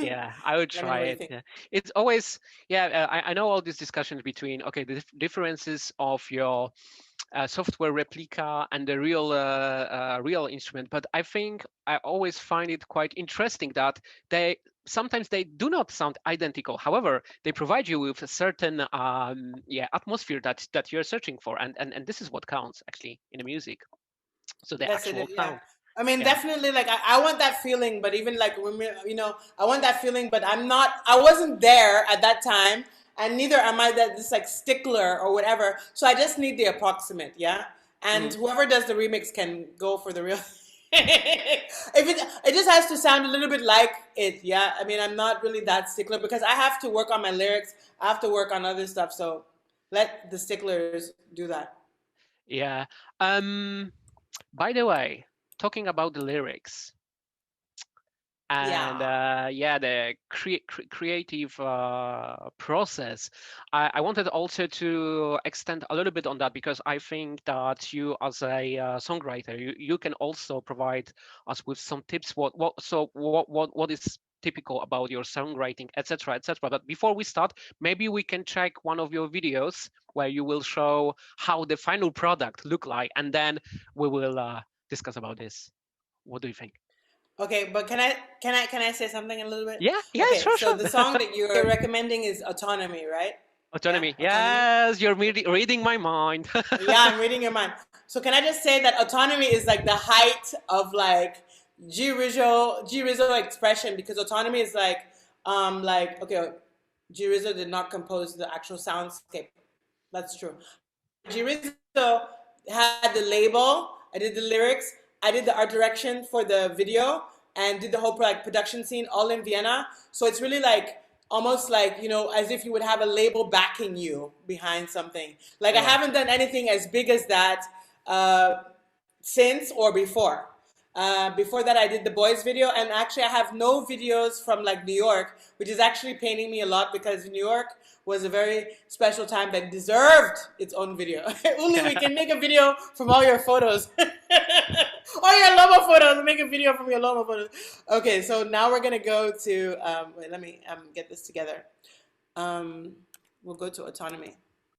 Yeah, I would try it. Yeah. It's always, I know all these discussions between, the differences of your software replica and the real instrument, but I think I always find it quite interesting that sometimes they do not sound identical. However, they provide you with a certain atmosphere that you're searching for, and this is what counts actually in the music. So the actual sound. I mean, definitely, like, I want that feeling, but even, like, when I want that feeling, but I wasn't there at that time, and neither am I this, like, stickler or whatever, so I just need the approximate, and whoever does the remix can go for the real it just has to sound a little bit like it, I mean, I'm not really that stickler, because I have to work on my lyrics, I have to work on other stuff, so let the sticklers do that. Yeah. By the way, talking about the lyrics and the creative process, I wanted also to extend a little bit on that, because I think that you as a songwriter, you can also provide us with some tips what is typical about your songwriting, etc., etc. But before we start, maybe we can check one of your videos where you will show how the final product look like, and then we will discuss about this. What do you think? Okay, but can I say something a little bit? Yeah, okay, sure. So the song that you're recommending is Autonomy, right? Autonomy. Yes, you're reading my mind. Yeah, I'm reading your mind. So can I just say that Autonomy is like the height of like G.rizo expression, because Autonomy is like G.rizo did not compose the actual soundscape. That's true. G.rizo had the label, I did the lyrics, I did the art direction for the video, and did the whole production scene all in Vienna. So it's really like almost like, as if you would have a label backing you behind something. Like I haven't done anything as big as that since or before. Before that, I did the boys video, and actually I have no videos from like New York, which is actually paining me a lot, because New York was a very special time that deserved its own video. Uli, we can make a video from all your photos. All your Loma photos, make a video from your Loma photos. Okay, so now we're gonna go to, wait, let me get this together. We'll go to Autonomy.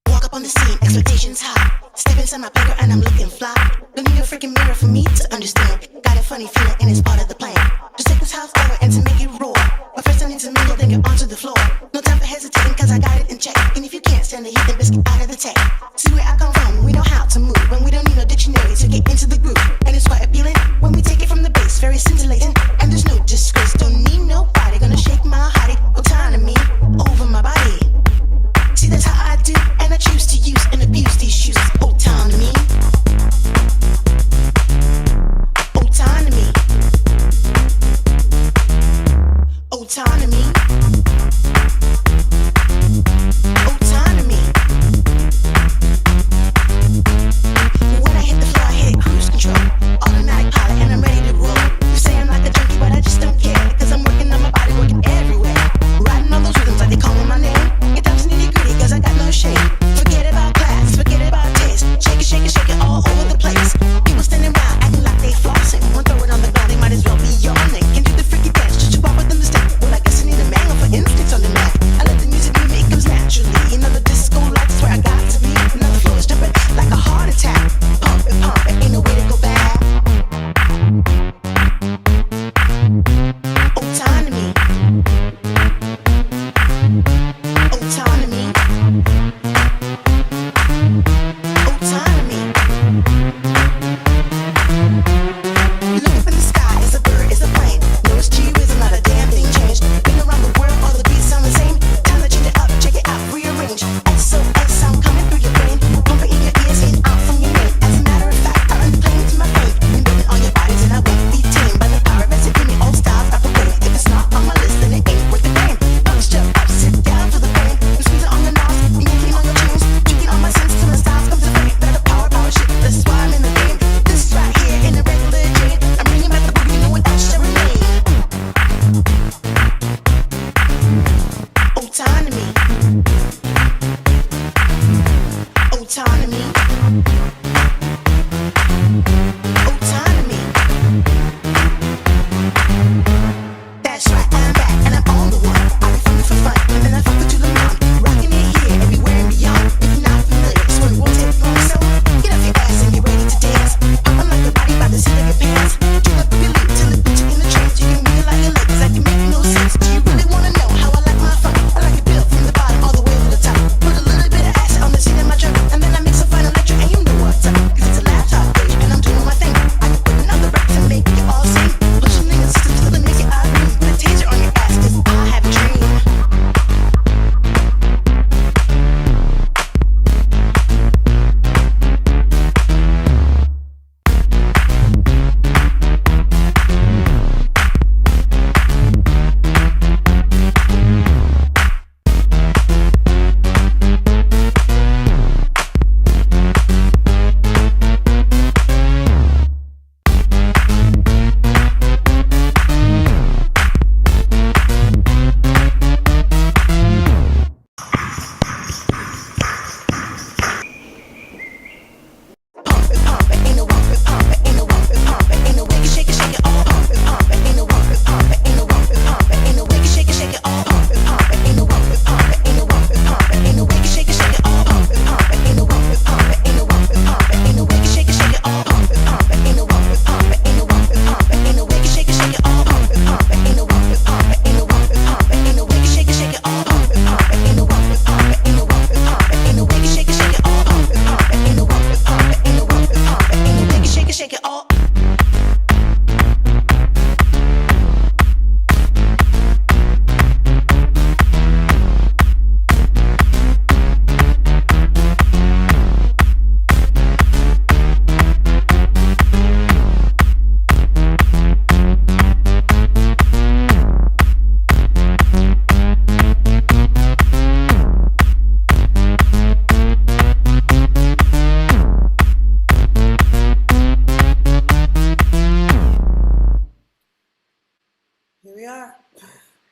Walk up on the scene, expectations high. Step inside my playground and I'm looking fly. Don't need a freaking mirror for me to understand. Got a funny feeling and it's part of the plan. Just take this house over and to make it roar. But first I need to mingle, then get onto the floor. No time for hesitating, cause I got it in check. And if you can't stand the heat, then biscuit out of the tech. See where I come from, we know how to move. When we don't need no dictionary to get into the groove. And it's quite appealing when we take it from the base, very scintillating. And there's no disgrace, don't need nobody. Gonna shake my hottie, autonomy over my body. See, that's how I do, and I choose to use and abuse these shoes. Autonomy. Autonomy. Autonomy. Autonomy. When I hit the floor, I hit cruise control. Automatic pilot, and I'm ready to roll. You say I'm like a junkie, but I just don't care, cause I'm working on my body, working everywhere. Riding all those rhythms like they calling my name. Get down to nitty-gritty, cause I got no shame. Forget about class, forget about taste. Shake it all over the place. People standing around, acting like they flossing. Won't throw it on the ground, they might as well be yawning. Can do the freaky dance, just to walk with the mistake. Well, I guess I need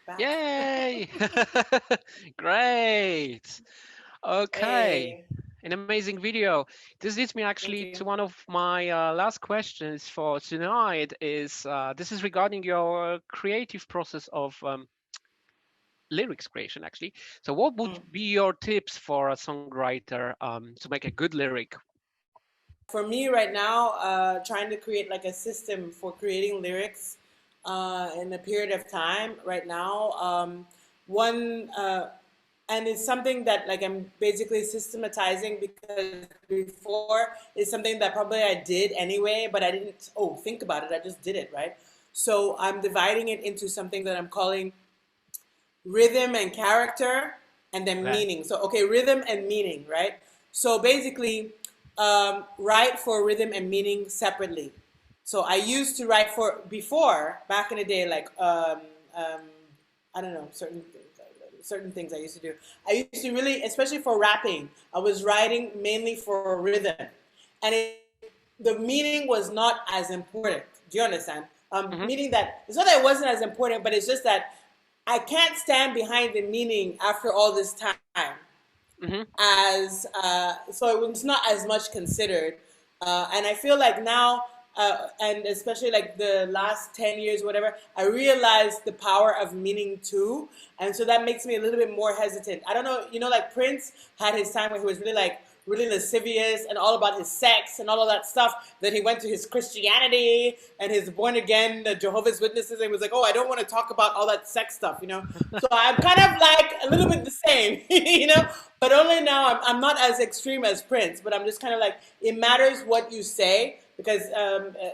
Back. Yay! Great. Okay. Hey, An amazing video. This leads me thank actually you. to one of my last questions for tonight. Is this is regarding your creative process of lyrics creation, actually. So, what would be your tips for a songwriter to make a good lyric? For me right now, trying to create like a system for creating lyrics in a period of time right now. And it's something that like I'm basically systematizing, because before it's something that probably I did anyway, but I didn't think about it. I just did it, right? So I'm dividing it into something that I'm calling rhythm and character, and then Right. meaning. So okay, rhythm and meaning, right? So basically, write for rhythm and meaning separately. So I used to write for before, back in the day, like I don't know, certain things I used to do. I used to really, especially for rapping, I was writing mainly for rhythm, and the meaning was not as important. Do you understand? Meaning that it's not that it wasn't as important, but it's just that I can't stand behind the meaning after all this time, as so it was not as much considered, and I feel like now, and especially like the last 10 years, whatever, I realized the power of meaning too, and so that makes me a little bit more hesitant. I don't know, like Prince had his time where he was really lascivious and all about his sex and all of that stuff. Then he went to his Christianity and his born again Jehovah's Witnesses, and was like, oh, I don't want to talk about all that sex stuff, So I'm kind of like a little bit the same, But only now I'm not as extreme as Prince, but I'm just kind of like, it matters what you say, because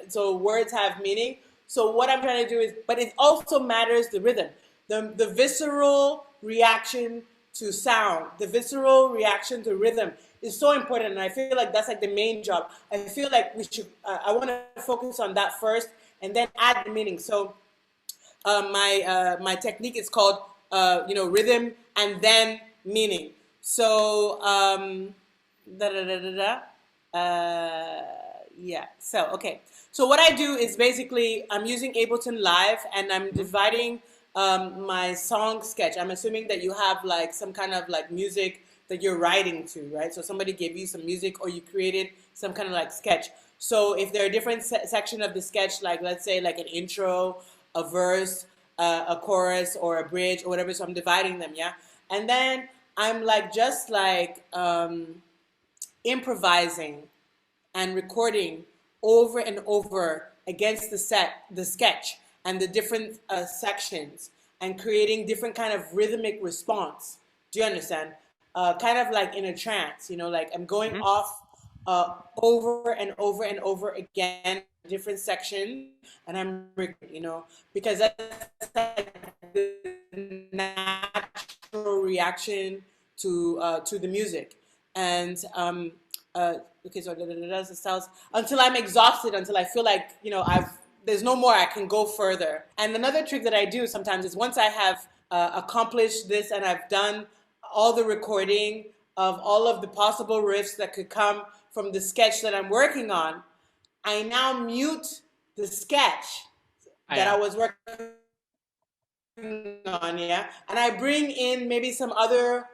so words have meaning. So what I'm trying to do is, but it also matters the rhythm, the visceral reaction to sound, the visceral reaction to rhythm is so important, and I feel like that's like the main job. I feel like we should. I want to focus on that first, and then add the meaning. So my technique is called rhythm and then meaning. So yeah. So okay. So what I do is basically I'm using Ableton Live, and I'm dividing my song sketch. I'm assuming that you have like some kind of like music that you're writing to, right? So somebody gave you some music, or you created some kind of like sketch. So if there are different section of the sketch, like let's say like an intro, a verse, a chorus, or a bridge, or whatever. So I'm dividing them, yeah. And then I'm like just like improvising and recording over and over against the sketch and the different sections, and creating different kind of rhythmic response. Do you understand? Kind of like in a trance, like I'm going off over and over and over again, different sections, and I'm, because that's like the natural reaction to the music. And okay, so that's the styles until I'm exhausted, until I feel like there's no more, I can go further. And another trick that I do sometimes is, once I have accomplished this and I've done all the recording of all of the possible riffs that could come from the sketch that I'm working on, I now mute the sketch that I was working on, yeah, and I bring in maybe some other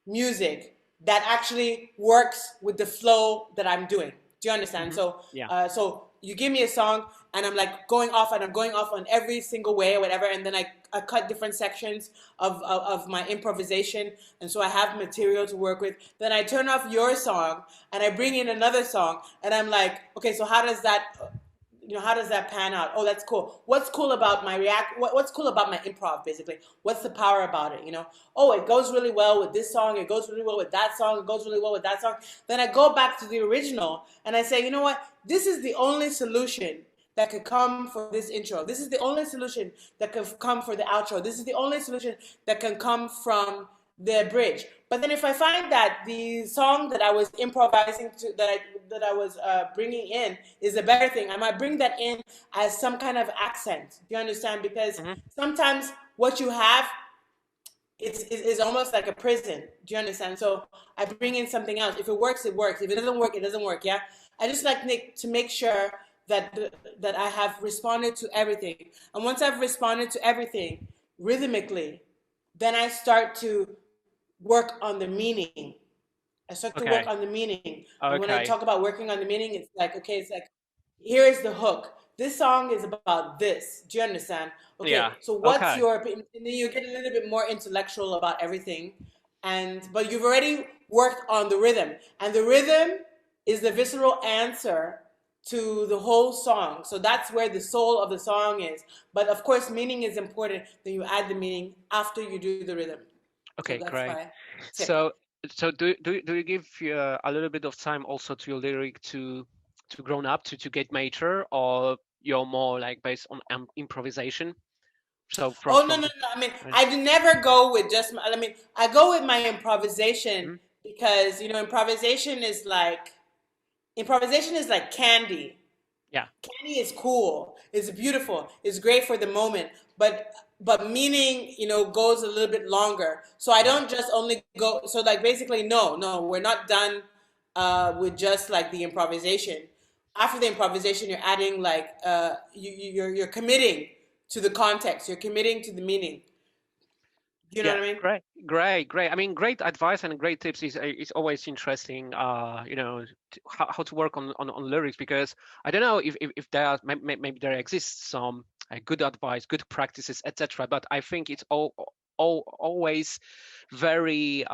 music that actually works with the flow that I'm doing. Do you understand? So, so you give me a song, and I'm like going off, and I'm going off on every single way or whatever, and then I cut different sections of my improvisation, and so I have material to work with. Then I turn off your song, and I bring in another song, and I'm like, okay, so how does that pan out? Oh, that's cool. What's cool about my what's cool about my improv, basically? What's the power about it, Oh, it goes really well with this song. It goes really well with that song. It goes really well with that song. Then I go back to the original, and I say, you know what? This is the only solution that could come for this intro. This is the only solution that could come for the outro. This is the only solution that can come from the bridge. But then if I find that the song that I was improvising to, that I was bringing in is a better thing, I might bring that in as some kind of accent. Do you understand? Because sometimes what you have is almost like a prison. Do you understand? So I bring in something else. If it works, it works. If it doesn't work, it doesn't work. Yeah. I just like to make sure that I have responded to everything. And once I've responded to everything, rhythmically, then I start to work on the meaning. I start to work on the meaning. And when I talk about working on the meaning, it's like, okay, it's like, here's the hook. This song is about this. Do you understand? Okay, Yeah. so what's your opinion? And then you get a little bit more intellectual about everything. But you've already worked on the rhythm. And the rhythm is the visceral answer to the whole song. So that's where the soul of the song is. But of course, meaning is important. Then you add the meaning after you do the rhythm. Okay, so great. So do you give a little bit of time also to your lyric to grown up, to get mature, or you're more like based on improvisation? So no. I mean, I never go with just. I go with my improvisation because improvisation is like candy. Yeah, candy is cool. It's beautiful. It's great for the moment, but meaning goes a little bit longer. So I don't just only go. So like basically, no, we're not done with just like the improvisation. After the improvisation, you're adding like you're committing to the context. You're committing to the meaning. Do you know what I mean? Great. I mean, great advice and great tips is always interesting. How to work on lyrics, because I don't know if there are, maybe there exists some good advice, good practices, etc. But I think it's always very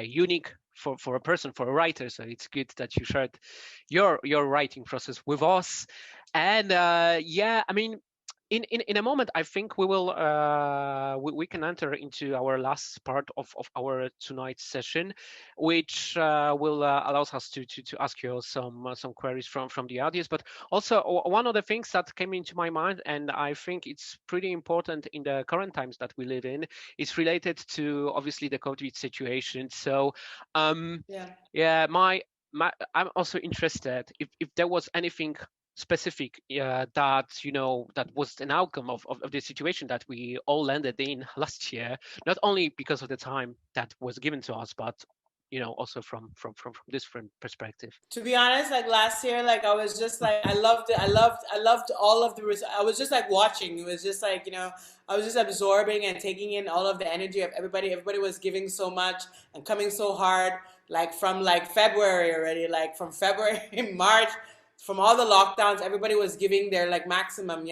unique for a person, for a writer. So it's good that you shared your writing process with us. And I mean, in a moment, I think we will we can enter into our last part of our tonight's session, which will allows us to ask you some queries from the audience. But also one of the things that came into my mind, and I think it's pretty important in the current times that we live in, is related to obviously the COVID situation. So I'm also interested if there was anything specific that that was an outcome of the situation that we all landed in last year, not only because of the time that was given to us, but also from different perspective. To be honest, like last year, like I was just like, I loved it. I loved all of I was just like watching. It was just like, I was just absorbing and taking in all of the energy of everybody. Everybody was giving so much and coming so hard, like from like February already, like from February, March, from all the lockdowns, everybody was giving their like maximum,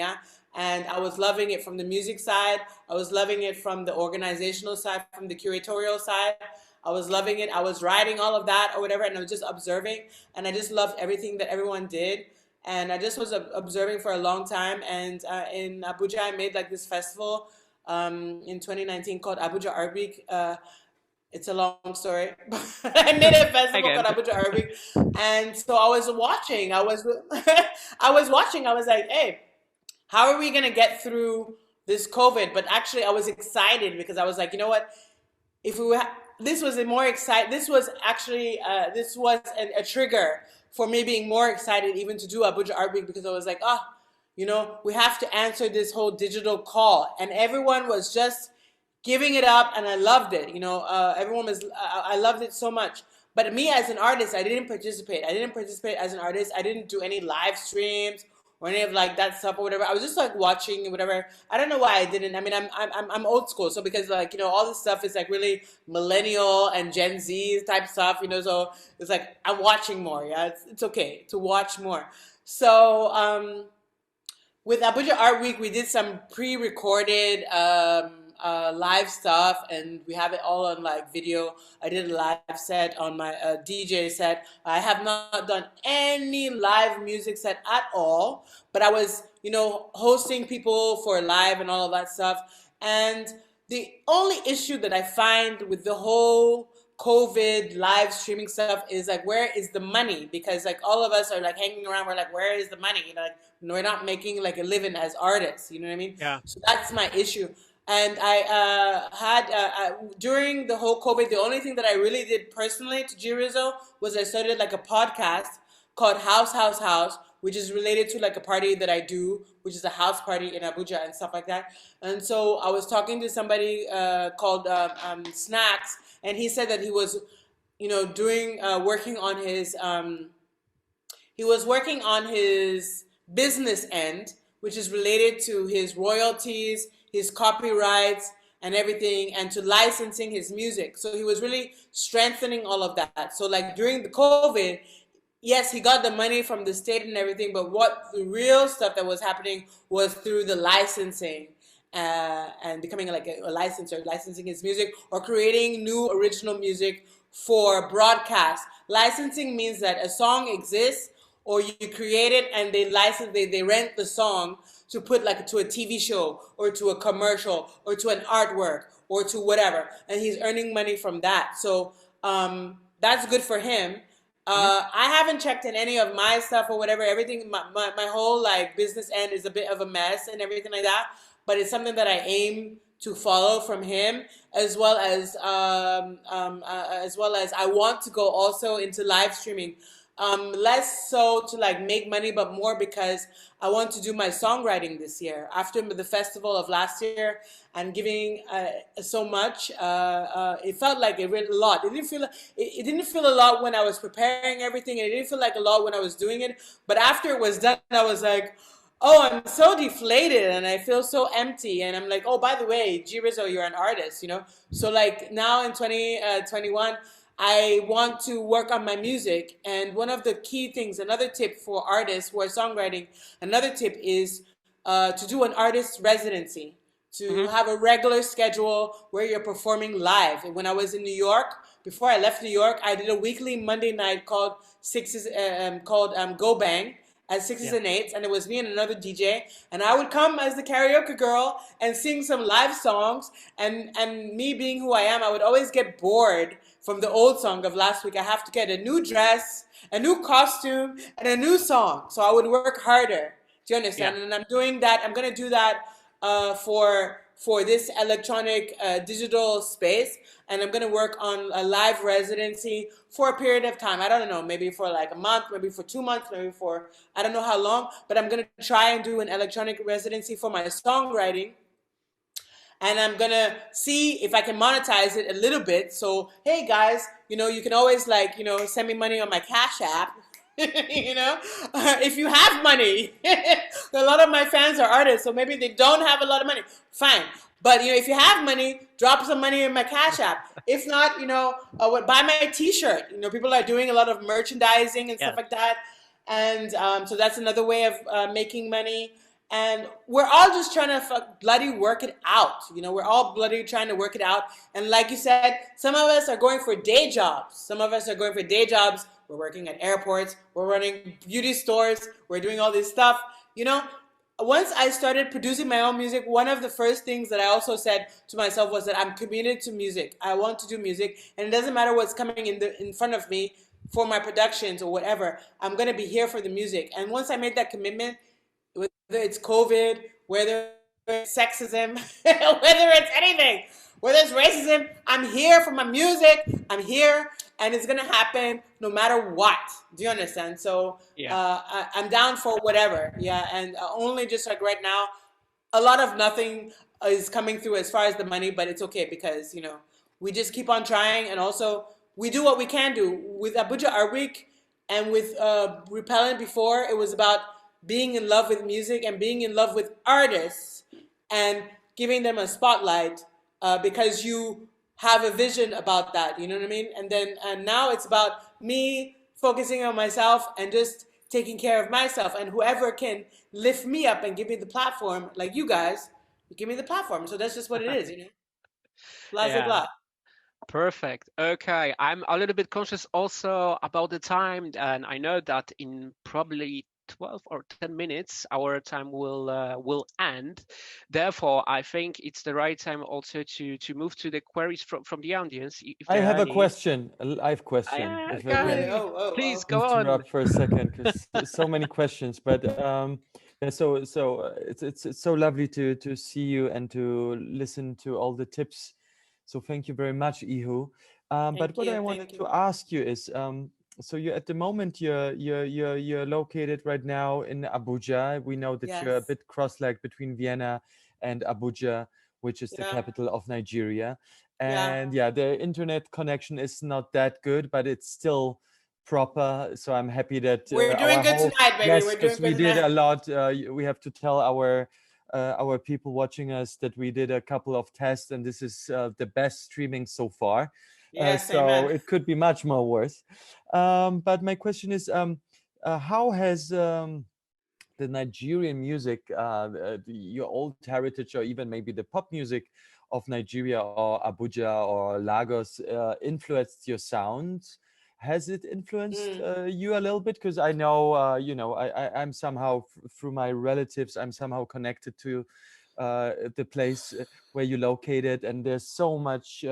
and I was loving it from the music side. I was loving it from the organizational side, from the curatorial side. I was loving it. I was writing all of that or whatever, and I was just observing, and I just loved everything that everyone did. And I just was observing for a long time. And in Abuja, I made like this festival in 2019 called Abuja Art Week. It's a long story. I made a festival called Abuja Art Week. And so I was watching. I was watching. I was like, hey, how are we going to get through this COVID? But actually, I was excited because I was like, you know what? If we this was a more exciting. This was actually this was a trigger for me being more excited even to do Abuja Art Week, because I was like, we have to answer this whole digital call, and everyone was just giving it up, and I loved it. Everyone was. I loved it so much. But me as an artist, I didn't participate. I didn't participate as an artist. I didn't do any live streams or any of like that stuff or whatever. I was just like watching whatever. I don't know why I didn't. I mean, I'm old school, so because like all this stuff is like really millennial and Gen Z type stuff. So it's like I'm watching more. Yeah, it's okay to watch more. So with Abuja Art Week, we did some pre-recorded live stuff, and we have it all on like video. I did a live set on my DJ set. I have not done any live music set at all, but I was hosting people for live and all of that stuff. And the only issue that I find with the whole COVID live streaming stuff is like, where is the money? Because like all of us are like hanging around, we're like, where is the money? Like we're not making like a living as artists, you know what I mean? Yeah. So that's my issue. And I had, during the whole COVID, the only thing that I really did personally to G.rizo was I started like a podcast called House, which is related to like a party that I do, which is a house party in Abuja and stuff like that. And so I was talking to somebody called Snacks, and he said that he was, working on his business end, which is related to his royalties, his copyrights and everything, and to licensing his music. So he was really strengthening all of that. So like during the COVID, yes, he got the money from the state and everything, but what the real stuff that was happening was through the licensing and becoming like a licensor, licensing his music or creating new original music for broadcast. Licensing means that a song exists or you create it and they license, they rent the song to put like to a TV show or to a commercial or to an artwork or to whatever. And he's earning money from that. So that's good for him. I haven't checked in any of my stuff or whatever. Everything, my whole like business end is a bit of a mess and everything like that. But it's something that I aim to follow from him, as well as I want to go also into live streaming. Less so to like make money, but more because I want to do my songwriting this year. After the festival of last year and giving so much, it felt like it really a lot. It didn't feel a lot when I was preparing everything, and it didn't feel like a lot when I was doing it. But after it was done, I was like, oh, I'm so deflated and I feel so empty. And I'm like, oh, by the way, G.rizo, you're an artist, you know? So like now in 2021, I want to work on my music. And one of the key things, another tip for artists who are songwriting, another tip is to do an artist residency, to have a regular schedule where you're performing live. And when I was in New York, before I left New York, I did a weekly Monday night called Go Bang at 6s and 8s, and it was me and another DJ, and I would come as the karaoke girl and sing some live songs, and me being who I am, I would always get bored from the old song of last week. I have to get a new dress, a new costume, and a new song, so I would work harder. Do you understand? And I'm doing that. I'm going to do that for this electronic digital space, and I'm going to work on a live residency for a period of time. I don't know, maybe for like a month, maybe for 2 months, maybe for I don't know how long, but I'm going to try and do an electronic residency for my songwriting. And I'm going to see if I can monetize it a little bit. So, hey guys, you know, you can always like, you know, send me money on my Cash App. You know, if you have money. A lot of my fans are artists, so maybe they don't have a lot of money. Fine. But, you know, if you have money, drop some money in my Cash App. If not, you know, buy my T-shirt. You know, people are doing a lot of merchandising and stuff like that. And so that's another way of making money. And we're all just trying to bloody work it out. You know, we're all bloody trying to work it out. And like you said, some of us are going for day jobs. Some of us are going for day jobs. We're working at airports. We're running beauty stores. We're doing all this stuff. You know, once I started producing my own music, one of the first things that I also said to myself was that I'm committed to music. I want to do music. And it doesn't matter what's coming in front of me for my productions or whatever. I'm going to be here for the music. And once I made that commitment, whether it's COVID, whether it's sexism, whether it's anything, whether it's racism, I'm here for my music. I'm here, and it's gonna happen no matter what. Do you understand? So I'm down for whatever. Yeah, and only just like right now, a lot of nothing is coming through as far as the money, but it's okay because, you know, we just keep on trying, and also we do what we can do. With Abuja Art Week and with Repellent before, it was about being in love with music and being in love with artists and giving them a spotlight because you have a vision about that, you know what I mean? And now it's about me focusing on myself and just taking care of myself, and whoever can lift me up and give me the platform, like you guys, you give me the platform. So that's just what it is, you know? Blah, blah, blah. Perfect. Okay, I'm a little bit conscious also about the time, and I know that in probably 12 or 10 minutes our time will end. Therefore, I think it's the right time also to move to the queries from the audience. If I have any. a question. I have a question. If I can please go on. interrupt for a second, because there's so many questions. But so it's so lovely to see you and to listen to all the tips. So thank you very much, Ihu. But what I wanted to ask you is, so you're at the moment you're located right now in Abuja. We know that you're a bit cross-legged between Vienna and Abuja, which is the capital of Nigeria. And the internet connection is not that good, but it's still proper. So I'm happy that we're doing good tonight, baby. Yes, we're doing because good we did a lot. We have to tell our our people watching us that we did a couple of tests, and this is the best streaming so far. Yes, so amen. it could be much more worse. But my question is, how has the Nigerian music, your old heritage, or even maybe the pop music of Nigeria or Abuja or Lagos influenced your sound? Has it influenced you a little bit? Because I know, you know, I'm somehow, through my relatives, I'm somehow connected to the place where you're located, and there's so much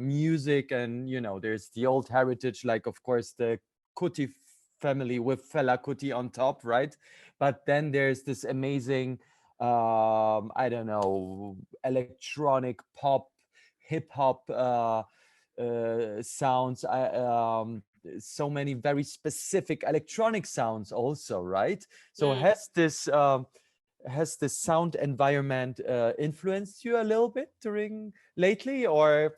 music, and, you know, there's the old heritage, like, of course, the Kuti family with Fela Kuti on top, right? But then there's this amazing, I don't know, electronic pop, hip hop sounds, so many very specific electronic sounds also, right? So has the sound environment influenced you a little bit lately, or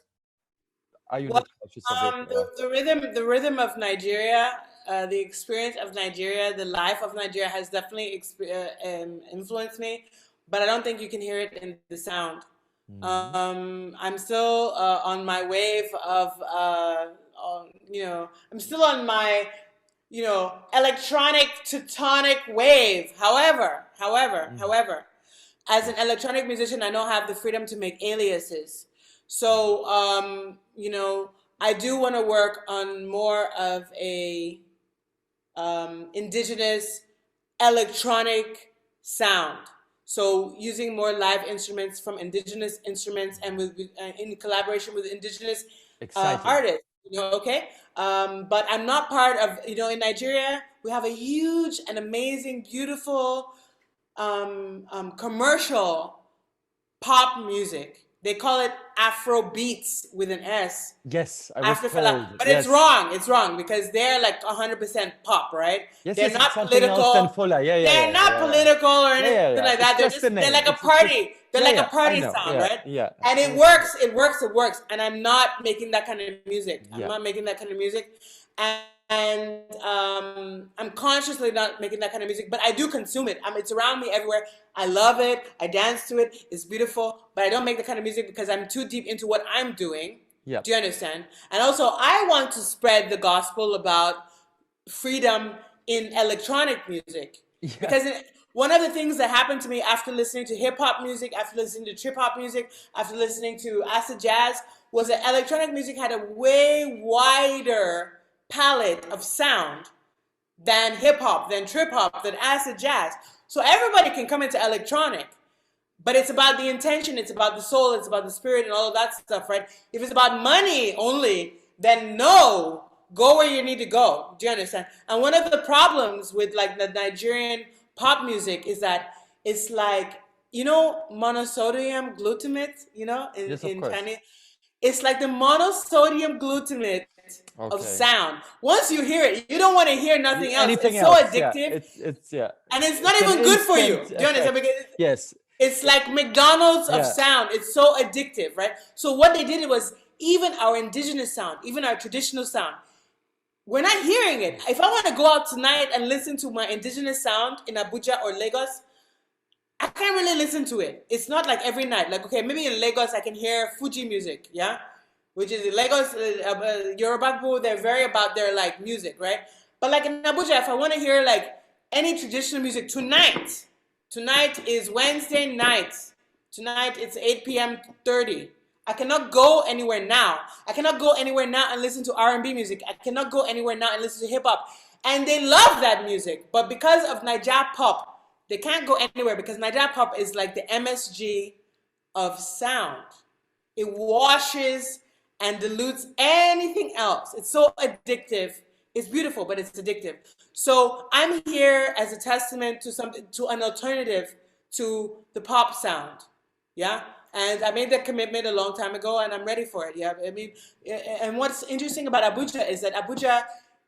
are you not conscious of it? The rhythm of Nigeria, the experience of Nigeria, the life of Nigeria has definitely influenced me, but I don't think you can hear it in the sound. I'm still on my wave of, you know, I'm still on my, you know, electronic teutonic wave. However, as an electronic musician, I don't have the freedom to make aliases. So, you know, I do want to work on more of a indigenous electronic sound. So using more live instruments from indigenous instruments, and with in collaboration with indigenous artists, you know, okay? But I'm not part of, you know, in Nigeria, we have a huge and amazing, beautiful commercial pop music. They call it Afro beats with an S. Yes, I was told. But yes. It's wrong because they're like 100% pop, right? Yes, they're yes, not political. They're not political or anything like that. They're like a party. They're like a party sound, right? Yeah. And it works. And I'm not making that kind of music. I'm not making that kind of music. And I'm consciously not making that kind of music, but I do consume it. It's around me everywhere. I love it. I dance to it. It's beautiful, but I don't make the kind of music because I'm too deep into what I'm doing. Yeah. Do you understand? And also, I want to spread the gospel about freedom in electronic music. Yeah. Because one of the things that happened to me after listening to hip hop music, after listening to trip hop music, after listening to acid jazz, was that electronic music had a way wider palette of sound than hip hop, than trip hop, than acid jazz. So everybody can come into electronic, but it's about the intention, it's about the soul, it's about the spirit and all of that stuff, right? If it's about money only, then no, go where you need to go. Do you understand? And one of the problems with like the Nigerian pop music is that it's like, you know, monosodium glutamate, you know, in Chinese. It's like the monosodium glutamate of sound. Once you hear it, you don't want to hear nothing else. It's so addictive. Yeah. And it's not even good for you. Do you understand? Because yes. It's like McDonald's of sound. It's so addictive, right? So what they did was, even our indigenous sound, even our traditional sound, we're not hearing it. If I want to go out tonight and listen to my indigenous sound in Abuja or Lagos, I can't really listen to it. It's not like every night. Like, okay, maybe in Lagos I can hear Fuji music, yeah? Which is Lagos, Yoruba people, they're very about their like music, right? But like in Abuja, if I want to hear like any traditional music tonight is Wednesday night. Tonight it's 8 p.m. 30. I cannot go anywhere now. I cannot go anywhere now and listen to R&B music. I cannot go anywhere now and listen to hip hop. And they love that music. But because of Naija pop, they can't go anywhere because Naija pop is like the MSG of sound. It washes and dilutes anything else. It's so addictive. It's beautiful, but it's addictive. So I'm here as a testament to an alternative to the pop sound. Yeah. And I made that commitment a long time ago, and I'm ready for it. Yeah. I mean, and what's interesting about Abuja is that Abuja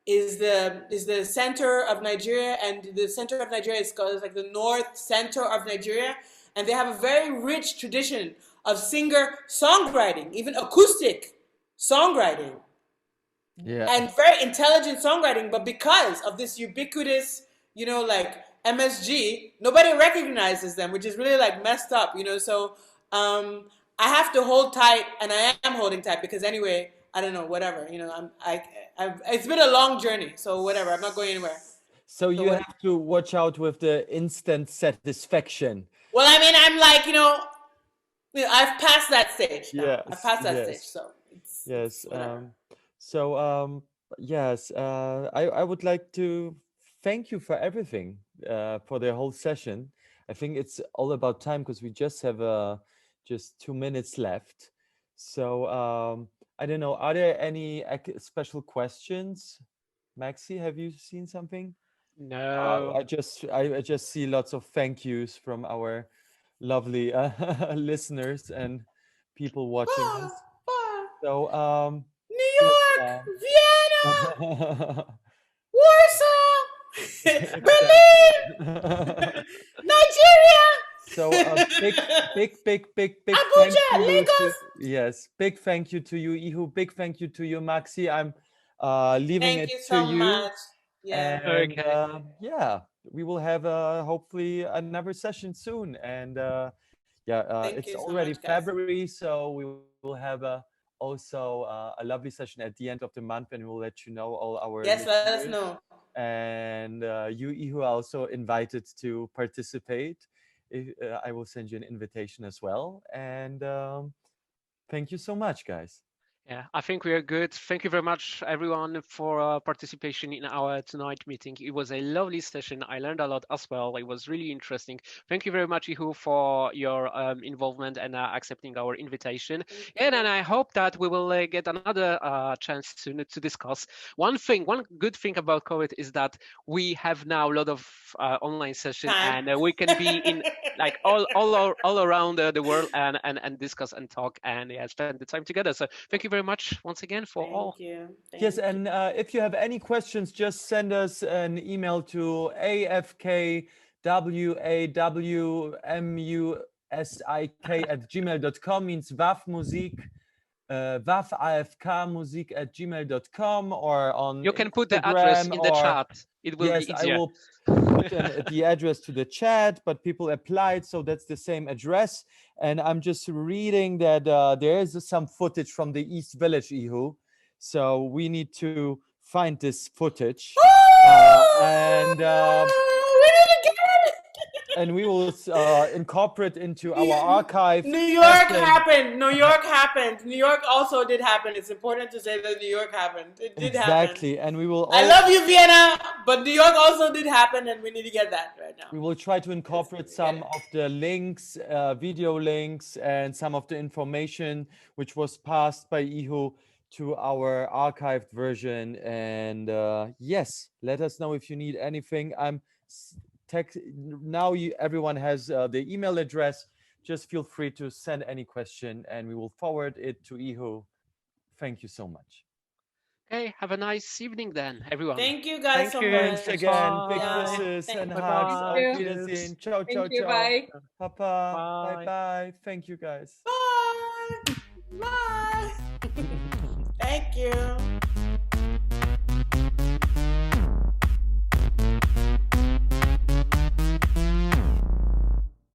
is the center of Nigeria, and the center of Nigeria is called like the north center of Nigeria, and they have a very rich tradition of singer-songwriting, even acoustic songwriting, and very intelligent songwriting. But because of this ubiquitous, you know, like MSG, nobody recognizes them, which is really like messed up, you know. So I have to hold tight, and I am holding tight because anyway, I don't know, whatever, you know. It's been a long journey, so whatever. I'm not going anywhere. So you have to watch out with the instant satisfaction. Well, I mean, I'm like, you know, I've passed that stage now. Yes, I've passed that yes. stage, so it's Yes. whatever. Yes. I would like to thank you for everything, for the whole session. I think it's all about time because we just have just 2 minutes left. So I don't know. Are there any special questions? Maxi, have you seen something? No. I just see lots of thank yous from our lovely listeners and people watching us. So New York, Vienna, Warsaw, Berlin, Nigeria. So big Abuja, thank you Lagos. yes, big thank you to you, Ihu. Big thank you to you, Maxi. I'm leaving Thank it you to so you. much. Yeah. And Okay. yeah, we will have hopefully another session soon. And Thank it's you so already much, guys. February, so we will have also a lovely session at the end of the month, and we'll let you know all our Yes, let us listeners. know. And you, Ihu, are also invited to participate. I will send you an invitation as well. And thank you so much, guys. Yeah, I think we are good. Thank you very much, everyone, for participation in our tonight meeting. It was a lovely session. I learned a lot as well. It was really interesting. Thank you very much, Ihu, for your involvement and accepting our invitation. And I hope that we will get another chance to discuss. One good thing about COVID is that we have now a lot of online sessions, Time. and we can be in like all around the world and discuss and talk and spend the time together. So thank you very much once again for all. Thank you. Yes, and if you have any questions, just send us an email to afkwwmusik@gmail.com, means wafmusik, wafafkmusik@gmail.com, or on You can put the Instagram address in the or- chat. It will Yes, be I easier. will put the address to the chat, but people applied, so that's the same address. And I'm just reading that there is some footage from the East Village, Ihu. So we need to find this footage. And We need to get it. and we will incorporate into our archive. New York session. happened. New York happened. New York also did happen. It's important to say that New York happened. It did happen. Exactly, and we will. I love you, Vienna, but New York also did happen, and we need to get that right now. We will try to incorporate some of the links, video links, and some of the information which was passed by Ihu to our archived version. And yes, let us know if you need anything. Now everyone has the email address. Just feel free to send any question, and we will forward it to Ihu. Thank you so much. Okay, have a nice evening then, everyone. Thank you guys so you. much. Thanks again. Big Bye. kisses Thank and you. hugs. Bye. Auf Thank you. Wiedersehen. Ciao, ciao, Thank you. ciao. Bye. Papa. Bye. Bye bye. Thank you guys. Bye. Bye. Thank you.